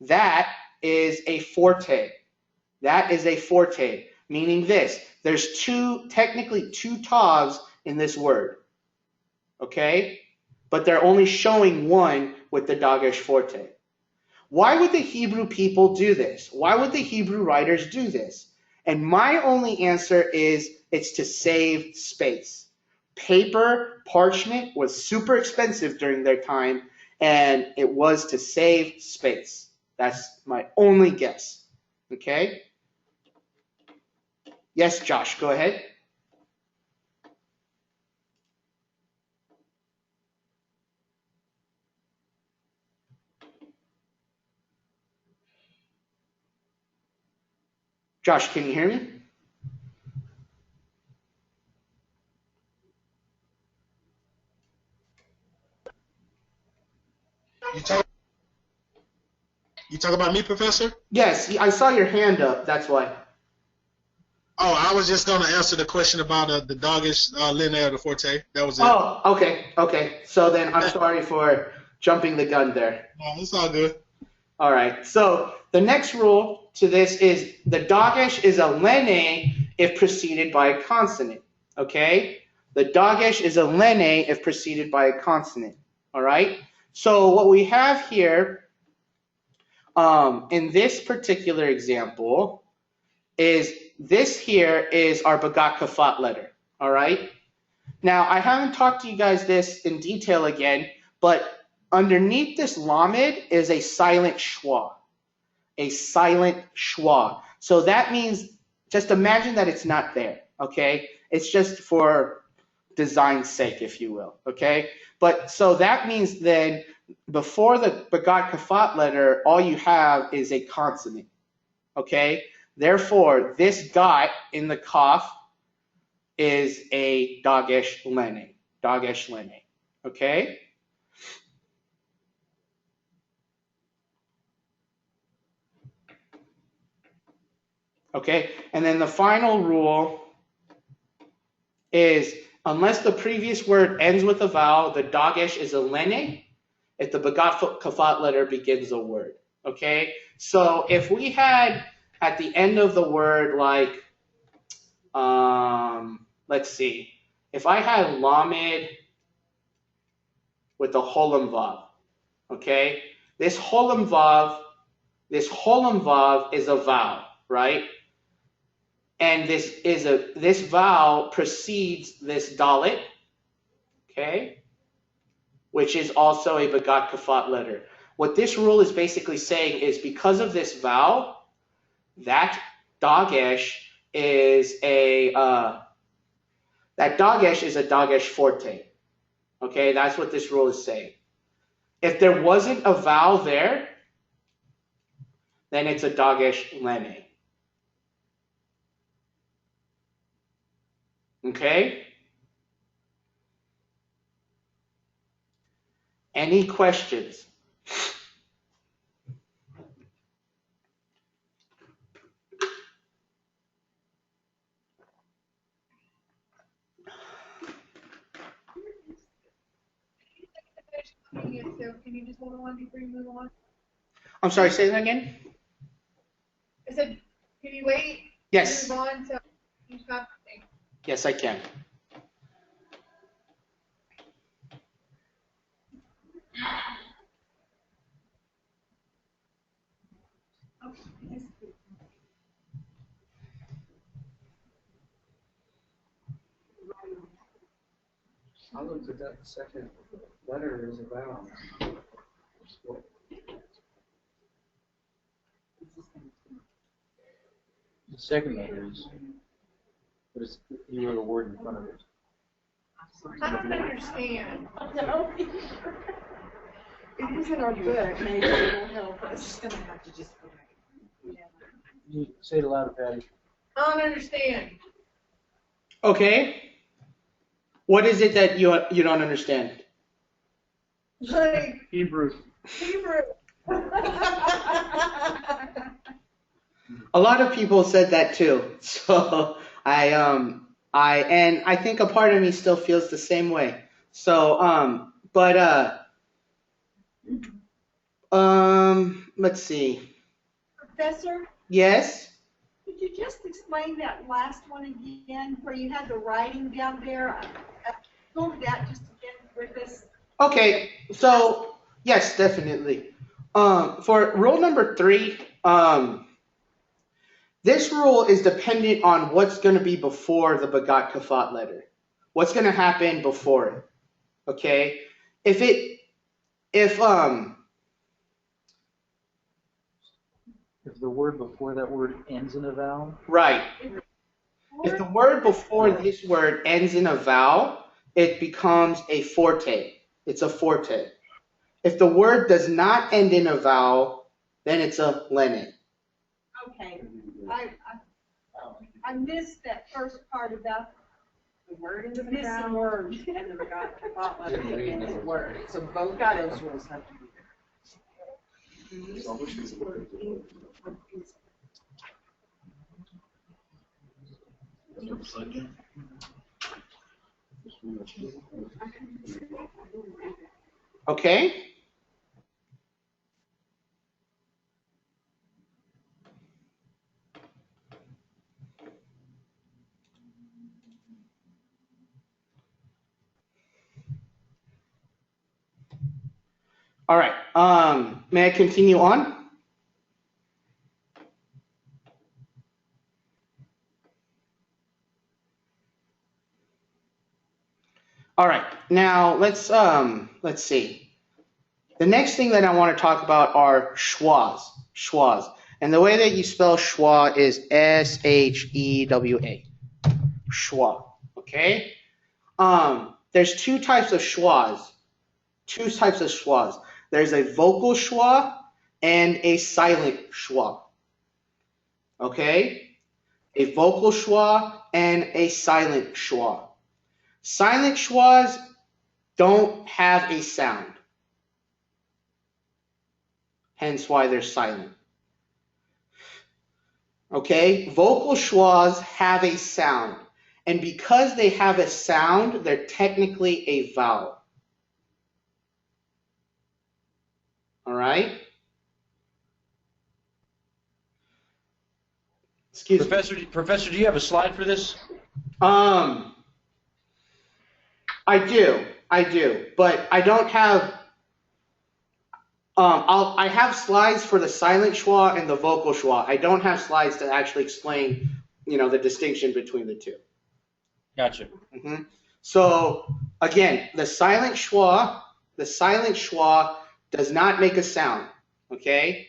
that is a forte. That is a forte, meaning this. There's technically two tavs in this word. Okay? But they're only showing one with the Dagesh forte. Why would the Hebrew people do this? Why would the Hebrew writers do this? And my only answer is it's to save space. Paper, parchment was super expensive during their time, and it was to save space. That's my only guess. Okay? Yes, Josh, go ahead. Josh, can you hear me? You talk about me, Professor? Yes, I saw your hand up. That's why. Oh, I was just going to answer the question about the Dagesh linear or the forte. That was it. Oh, okay. So then I'm sorry for jumping the gun there. No, it's all good. All right. So the next rule to this is the Dagesh is a lene if preceded by a consonant. Okay? The Dagesh is a lene if preceded by a consonant. All right? So what we have here in this particular example is this here is our Bagat Kafat letter. All right? Now, I haven't talked to you guys this in detail again, but underneath this lamed is a silent schwa. A silent schwa. So that means, just imagine that it's not there, okay? It's just for design's sake, if you will, okay? But so that means then before the Bagat Kafat letter, all you have is a consonant, okay? Therefore, this dot in the kaf is a Dagesh lene. Dagesh lene. Okay? Okay, and then the final rule is unless the previous word ends with a vowel, the Dagesh is a lene if the Bagat Kafat letter begins a word. Okay? So if we had at the end of the word like, let's see, if I had lamed with the Holam Vav, okay? This Holem Vav is a vowel, right? And this vowel precedes this Dalit, okay, which is also a Bagat Kafat letter. What this rule is basically saying is because of this vowel, that Dagesh is a Dagesh forte. Okay, that's what this rule is saying. If there wasn't a vowel there, then it's a Dagesh Lene. Okay? Any questions? Can you just hold on before you move on? I'm sorry, say that again? I said, can you wait? Yes. Move on to you have thing. Yes, I can. I looked at that second letter as a vowel. The second letter is, but it's, you wrote a word in front of it. I don't understand. It was in our book. Maybe it will help us. Gonna have to just go back. You say it louder, Patty. I don't understand. Okay. What is it that you don't understand? Like Hebrew. Hebrew. A lot of people said that too. So I think a part of me still feels the same way. So let's see. Professor, Yes. could you just explain that last one again, where you had the writing down there? Go over that just again with us. Okay. So yes, definitely. For rule number 3, this rule is dependent on what's going to be before the Bagat Kafat letter. What's going to happen before it? Okay. If the word before that word ends in a vowel? Right. If the word before this word ends in a vowel, it becomes a forte. It's a forte. If the word does not end in a vowel, then it's a lene. Okay. I missed that first part about The word is the missing word. and then we got the letter and the word. So both of those rules have to be Okay? All right. May I continue on? All right. Now let's see. The next thing that I want to talk about are schwas. Schwas. And the way that you spell schwa is S-H-E-W-A. Schwa. Okay? There's two types of schwas. There's a vocal schwa and a silent schwa. Okay? A vocal schwa and a silent schwa. Silent schwas don't have a sound. Hence why they're silent. Okay? Vocal schwas have a sound. And because they have a sound, they're technically a vowel. All right? Excuse me. Professor, do you have a slide for this? I do, but I don't have. I have slides for the silent schwa and the vocal schwa. I don't have slides to actually explain, the distinction between the two. Gotcha. So again, the silent schwa does not make a sound. Okay.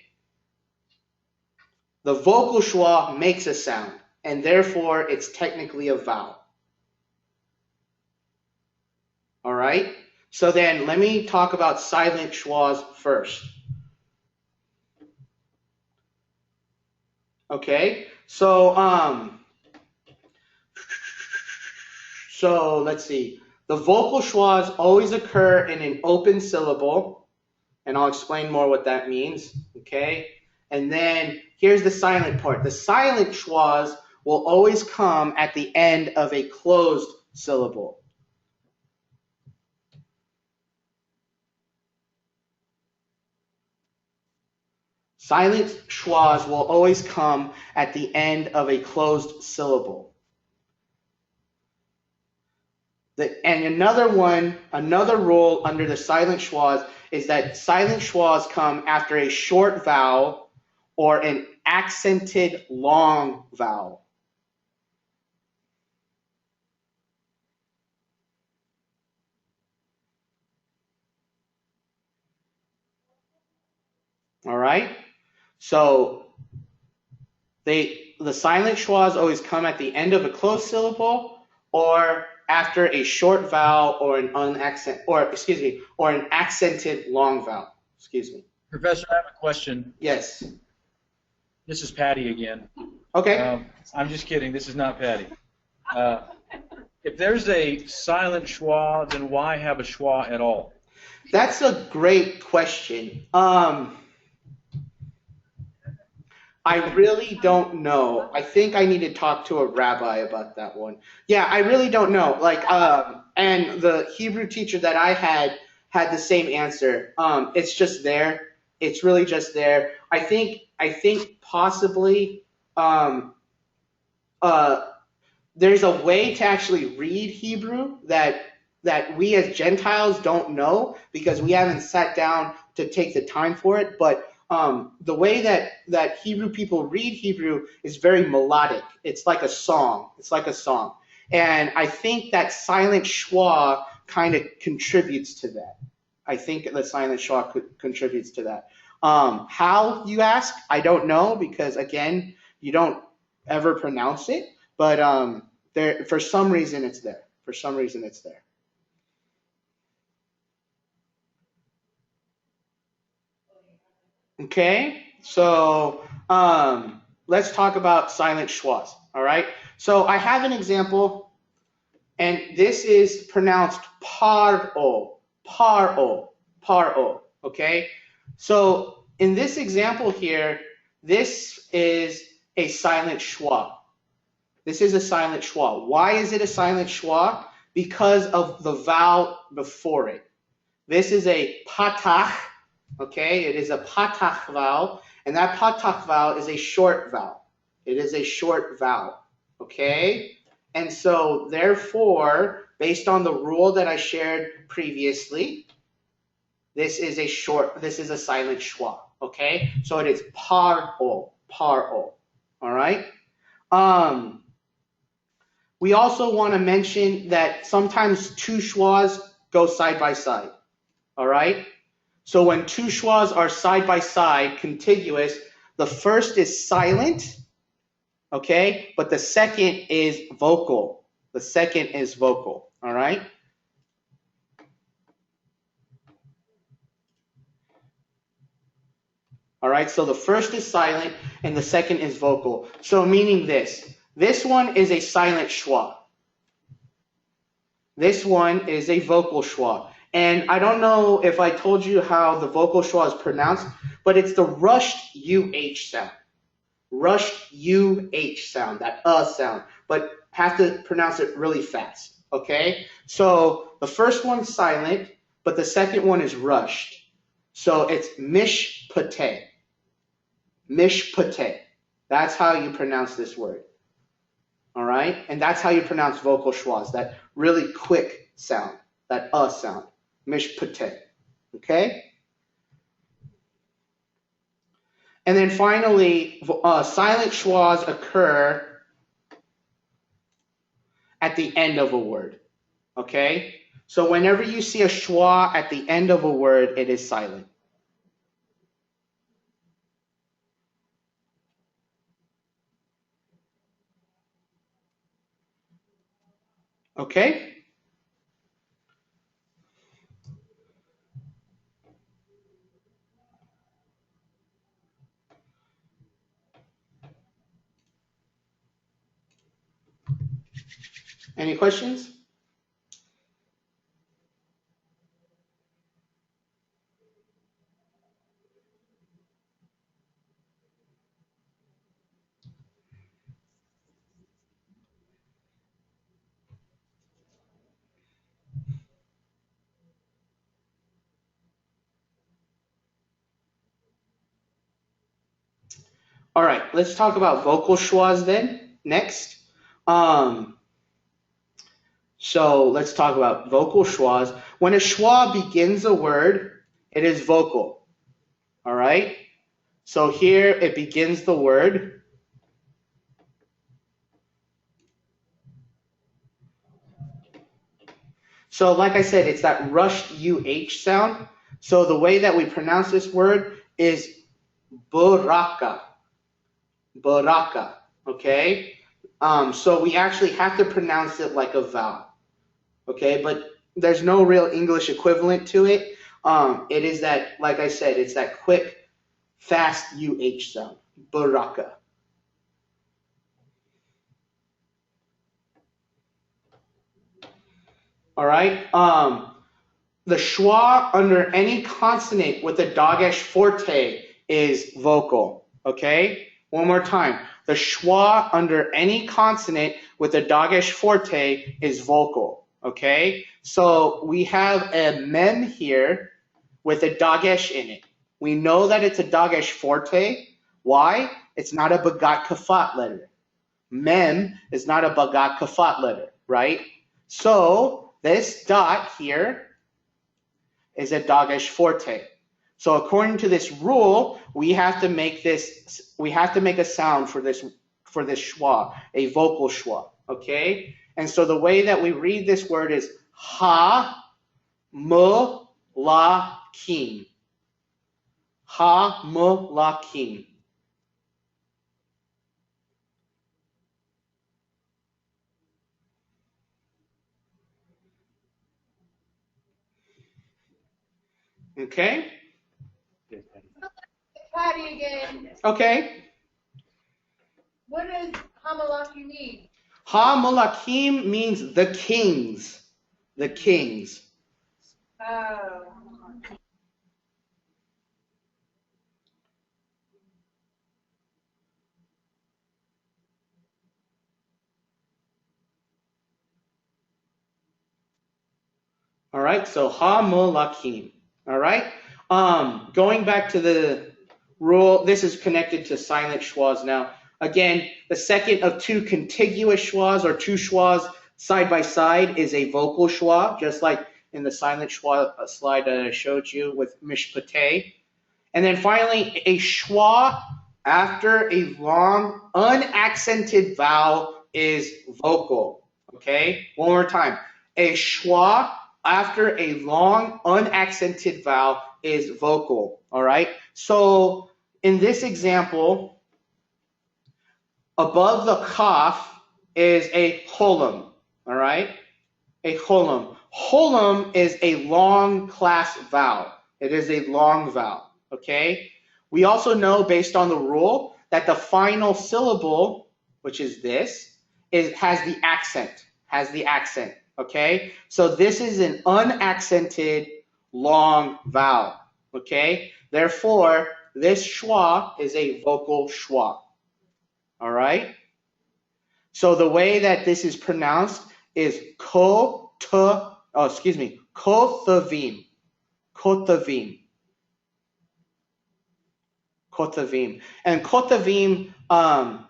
The vocal schwa makes a sound, and therefore it's technically a vowel. All right. So then let me talk about silent schwas first. Okay. So let's see. The vocal schwas always occur in an open syllable, and I'll explain more what that means. Okay. And then here's the silent part. The silent schwas will always come at the end of a closed syllable. Silent schwas will always come at the end of a closed syllable. And another rule under the silent schwas is that silent schwas come after a short vowel or an accented long vowel. All right? So the silent schwas always come at the end of a closed syllable or after a short vowel or an accented long vowel. Excuse me. Professor, I have a question. Yes. This is Patty again. Okay. I'm just kidding. This is not Patty. If there's a silent schwa, then why have a schwa at all? That's a great question. I really don't know. I think I need to talk to a rabbi about that one. Yeah, I really don't know. And the Hebrew teacher that I had the same answer. It's just there. It's really just there. I think possibly there's a way to actually read Hebrew that we as Gentiles don't know because we haven't sat down to take the time for it. But the way that Hebrew people read Hebrew is very melodic. It's like a song. And I think that silent schwa kind of contributes to that. I think the silent schwa contributes to that. How, you ask? I don't know because, again, you don't ever pronounce it. But for some reason it's there. Okay, so let's talk about silent schwas. All right, so I have an example, and this is pronounced paro. Okay, so in this example here, this is a silent schwa. Why is it a silent schwa? Because of the vowel before it. This is a patach. Okay, it is a patach vowel, and that patach vowel is a short vowel. Okay, and so therefore, based on the rule that I shared previously, this is a silent schwa. Okay, so it is paro. All right. We also want to mention that sometimes two schwas go side by side. All right. So when two schwas are side by side, contiguous, the first is silent, okay, but the second is vocal. All right? All right, so the first is silent and the second is vocal. So meaning this one is a silent schwa. This one is a vocal schwa. And I don't know if I told you how the vocal schwa is pronounced, but it's the rushed UH sound. That sound. But have to pronounce it really fast, okay? So the first one's silent, but the second one is rushed. So it's mishpateh. That's how you pronounce this word. All right? And that's how you pronounce vocal schwas, that really quick sound, that sound. Mishpateh. Okay? And then finally, silent schwas occur at the end of a word. Okay? So whenever you see a schwa at the end of a word, it is silent. Okay? Any questions? All right, let's talk about vocal schwas then next. So let's talk about vocal schwas. When a schwa begins a word, it is vocal. All right? So here it begins the word. So like I said, it's that rushed UH sound. So the way that we pronounce this word is baraka. Baraka. Okay? So we actually have to pronounce it like a vowel. Okay? But there's no real English equivalent to it. It is that, like I said, it's that quick, fast UH sound. Baraka. All right? The schwa under any consonant with a dogesh forte is vocal. Okay? One more time. The schwa under any consonant with a dogesh forte is vocal. Okay? So we have a mem here with a dagesh in it. We know that it's a dagesh forte. Why? It's not a bagat kafat letter. Mem is not a bagat kafat letter, right? So this dot here is a dagesh forte. So according to this rule, we have to make a sound for this schwa, a vocal schwa. Okay? And so the way that we read this word is ha mu la kim. Ha mu la kim. Okay? Patty again. Okay. What does Hamalaki mean? Ha Mulakim means the kings. The kings. Oh. All right, so Ha Mulakim. All right. Going back to the rule, this is connected to silent schwas now. Again, the second of two contiguous schwas or two schwas side by side is a vocal schwa, just like in the silent schwa slide that I showed you with mishpateh. And then finally, a schwa after a long unaccented vowel is vocal. Okay? One more time. A schwa after a long unaccented vowel is vocal. All right? So in this example, above the kaf is a cholam. All right? A cholam. Cholam is a long class vowel. It is a long vowel. Okay? We also know, based on the rule, that the final syllable, which is this, has the accent. Okay? So this is an unaccented long vowel. Okay? Therefore, this schwa is a vocal schwa. All right? So the way that this is pronounced is kothavim. Kothavim. Kothavim. And kothavim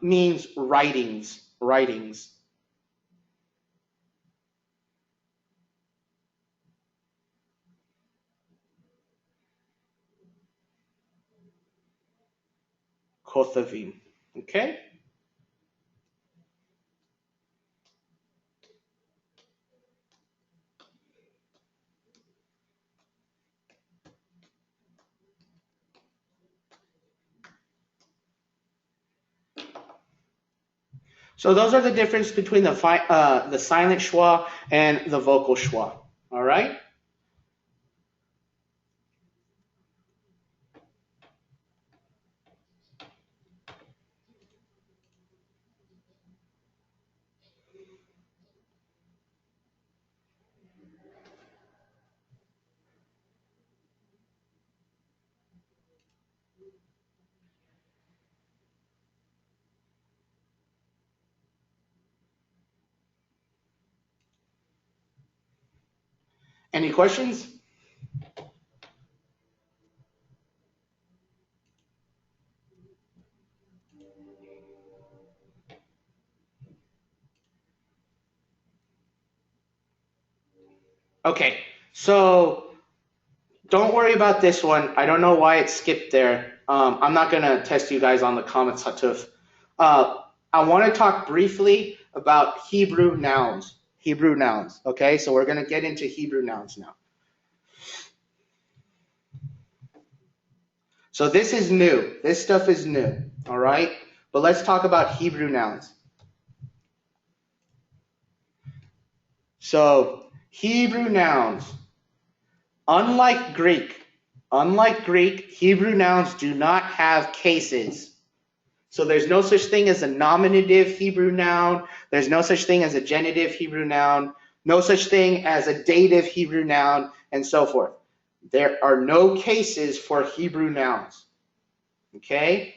means writings. Kothavim. Okay? So those are the difference between the silent schwa and the vocal schwa. All right? Any questions? Okay, so don't worry about this one. I don't know why it skipped there. I'm not going to test you guys on the comments, Hatuf. I want to talk briefly about Hebrew nouns. Hebrew nouns, okay? So we're going to get into Hebrew nouns now. So this is new. This stuff is new, all right? But let's talk about Hebrew nouns. So Hebrew nouns, unlike Greek, Hebrew nouns do not have cases. So there's no such thing as a nominative Hebrew noun. There's no such thing as a genitive Hebrew noun. No such thing as a dative Hebrew noun, and so forth. There are no cases for Hebrew nouns. Okay?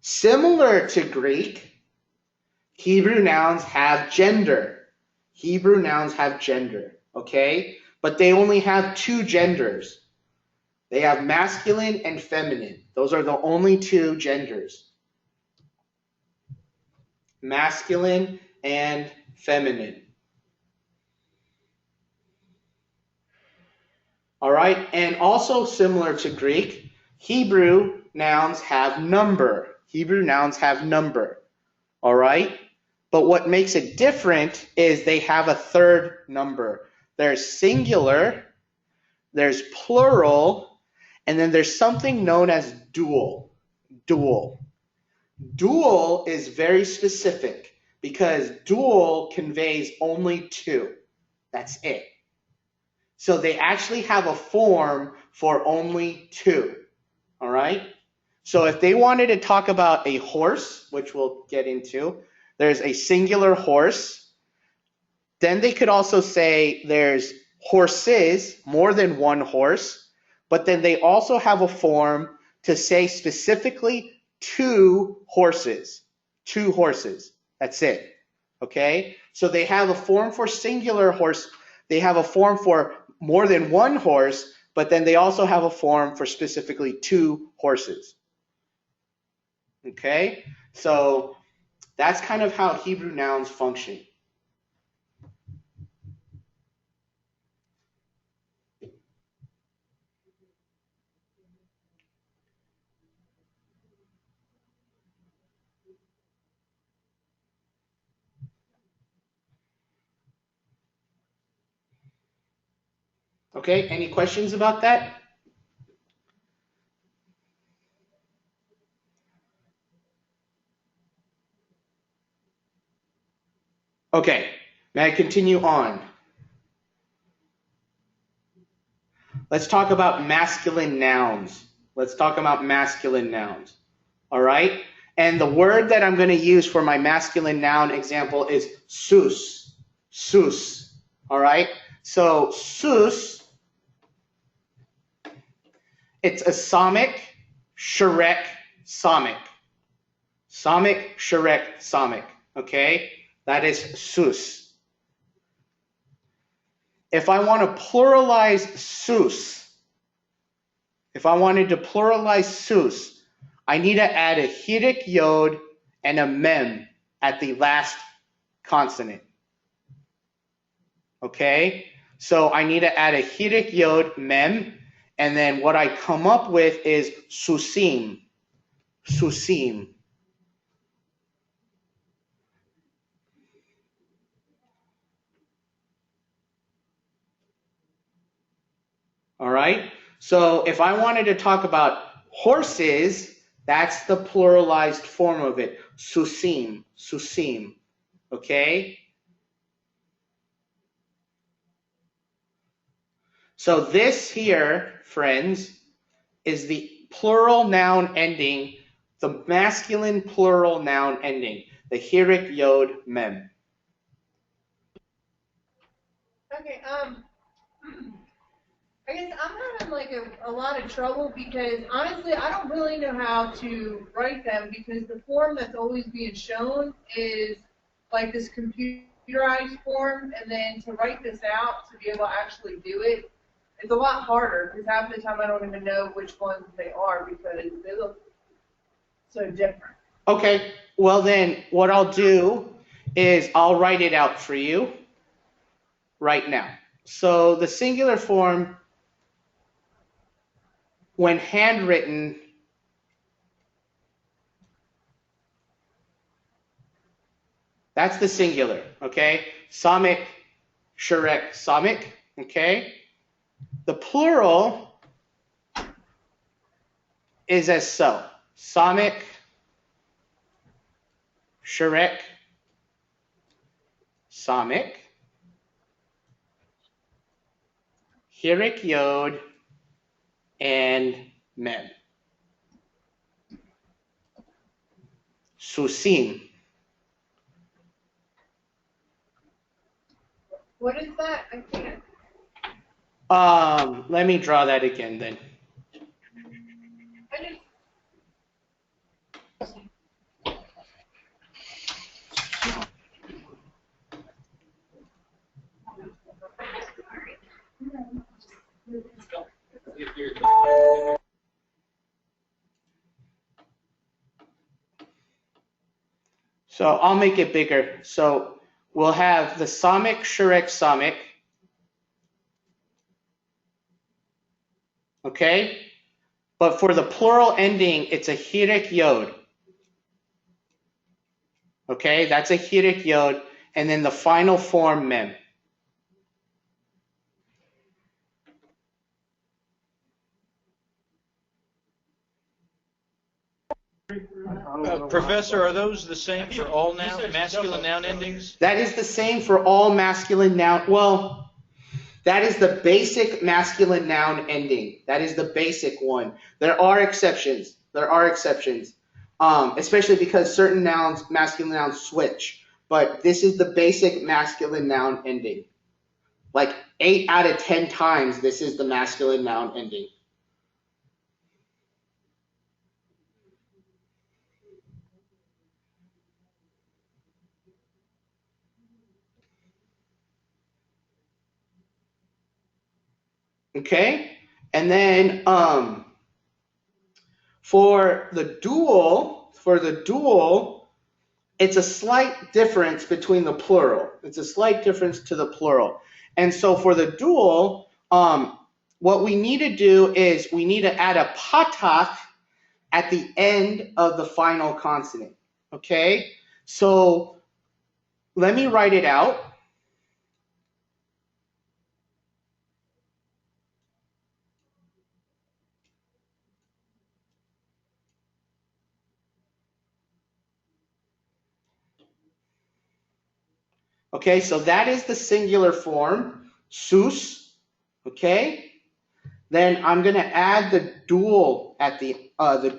Similar to Greek, Hebrew nouns have gender. Hebrew nouns have gender. Okay? But they only have two genders. They have masculine and feminine. Those are the only two genders. Masculine and feminine. All right, and also similar to Greek, Hebrew nouns have number. Hebrew nouns have number. All right, but what makes it different is they have a third number. There's singular, there's plural, and then there's something known as dual. Dual. Dual is very specific because dual conveys only two. That's it. So they actually have a form for only two. All right? So if they wanted to talk about a horse, which we'll get into, there's a singular horse. Then they could also say there's horses, more than one horse, but then they also have a form to say specifically two horses. Two horses. That's it. Okay? So they have a form for singular horse. They have a form for more than one horse, but then they also have a form for specifically two horses. Okay? So that's kind of how Hebrew nouns function. Okay, any questions about that? Okay, may I continue on? Let's talk about masculine nouns. Let's talk about masculine nouns. All right? And the word that I'm going to use for my masculine noun example is sus. Sus. All right? So sus, it's a somic, sharek, somic. Somic, sharek, somic. Okay? That is sus. If I want to pluralize sus, if I wanted to pluralize sus, I need to add a hidik yod and a mem at the last consonant. Okay? So I need to add a hidik yod mem, And then what I come up with is susim. Susim. All right. So if I wanted to talk about horses, that's the pluralized form of it. Susim. Susim. Okay. So this here, friends, is the plural noun ending, the masculine plural noun ending, the hirik yod mem. Okay, I guess I'm having like a lot of trouble because honestly, I don't really know how to write them because the form that's always being shown is like this computerized form, and then to write this out, to be able to actually do it, it's a lot harder because half the time I don't even know which ones they are because they look so different. Okay, well then what I'll do is I'll write it out for you right now. So the singular form, when handwritten, that's the singular, okay? Samik, Sharek, Samik, okay? The plural is as so. Samik, Sharek, Samik, Hirik Yod, and Mem. Susim. What is that? I can't. Let me draw that again then. I just. So I'll make it bigger. So we'll have the Samik, Sharek, Samik. Okay? But for the plural ending, it's a Hirik Yod. Okay? That's a Hirik Yod. And then the final form, Mem. Professor, are those the same for all masculine noun endings? That is the same for all masculine noun. Well, that is the basic masculine noun ending. That is the basic one. There are exceptions. There are exceptions. Especially because certain nouns, masculine nouns, switch. But this is the basic masculine noun ending. Like 8 out of 10 times, this is the masculine noun ending. Okay? And then for the dual, it's a slight difference between the plural. It's a slight difference to the plural. And so for the dual, what we need to do is we need to add a patak at the end of the final consonant. Okay? So let me write it out. Okay, so that is the singular form, sus. Okay? Then I'm going to add the dual at the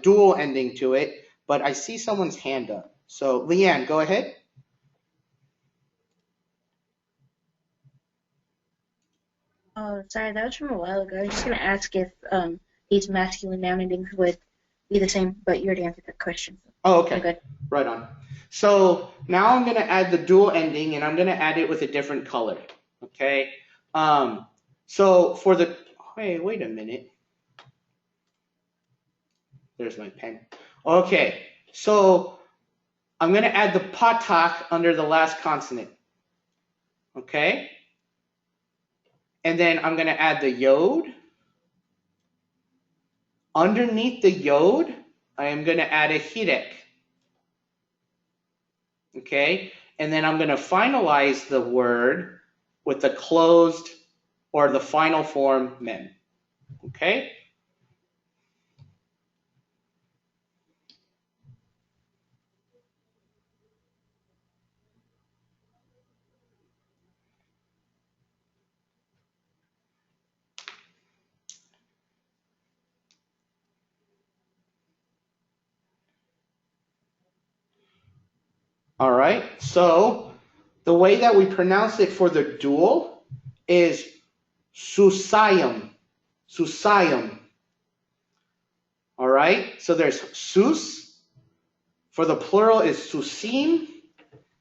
dual ending to it, but I see someone's hand up. So Leanne, go ahead. Oh, sorry, that was from a while ago. I was just gonna ask if these masculine noun endings would be the same, but you already answered that question. Oh, okay. Good. Right on. So now I'm going to add the dual ending, and I'm going to add it with a different color. Okay. So for the wait a minute. There's my pen. Okay. So I'm going to add the patak under the last consonant. Okay. And then I'm going to add the yod. Underneath the yod, I am going to add a hirek. Okay? And then I'm going to finalize the word with the closed or the final form mem. Okay? All right, so the way that we pronounce it for the dual is susayim. Susayim. All right, so there's sus. For the plural is susim.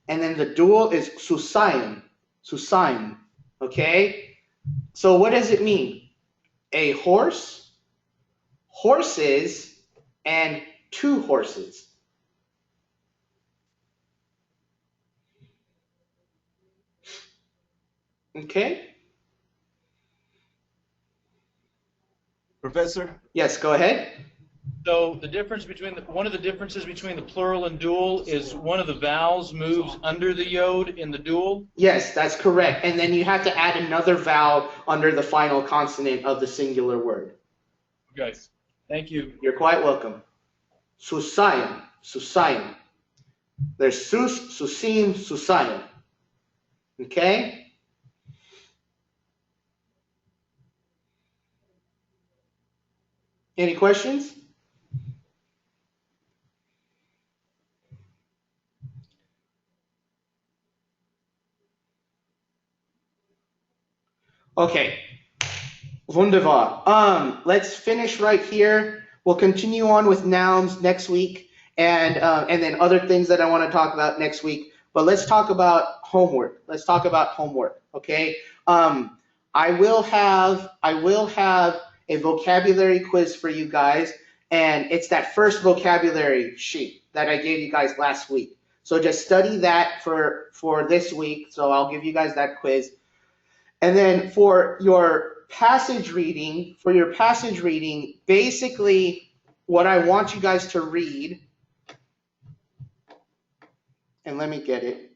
And then the dual is susayim. Susayim. Okay? So what does it mean? A horse, horses, and two horses. Okay? Professor? Yes, go ahead. So the difference between one of the differences between the plural and dual is one of the vowels moves under the yod in the dual? Yes, that's correct. And then you have to add another vowel under the final consonant of the singular word. Okay. Thank you. You're quite welcome. Susayim. Susayim. There's sus, susim, susayim. Okay? Any questions? Okay. Wunderbar. Let's finish right here. We'll continue on with nouns next week and then other things that I want to talk about next week. But let's talk about homework. Let's talk about homework. Okay. I will have a vocabulary quiz for you guys, and it's that first vocabulary sheet that I gave you guys last week. So just study that for this week. So I'll give you guys that quiz. And then for your passage reading, basically what I want you guys to read, and let me get it.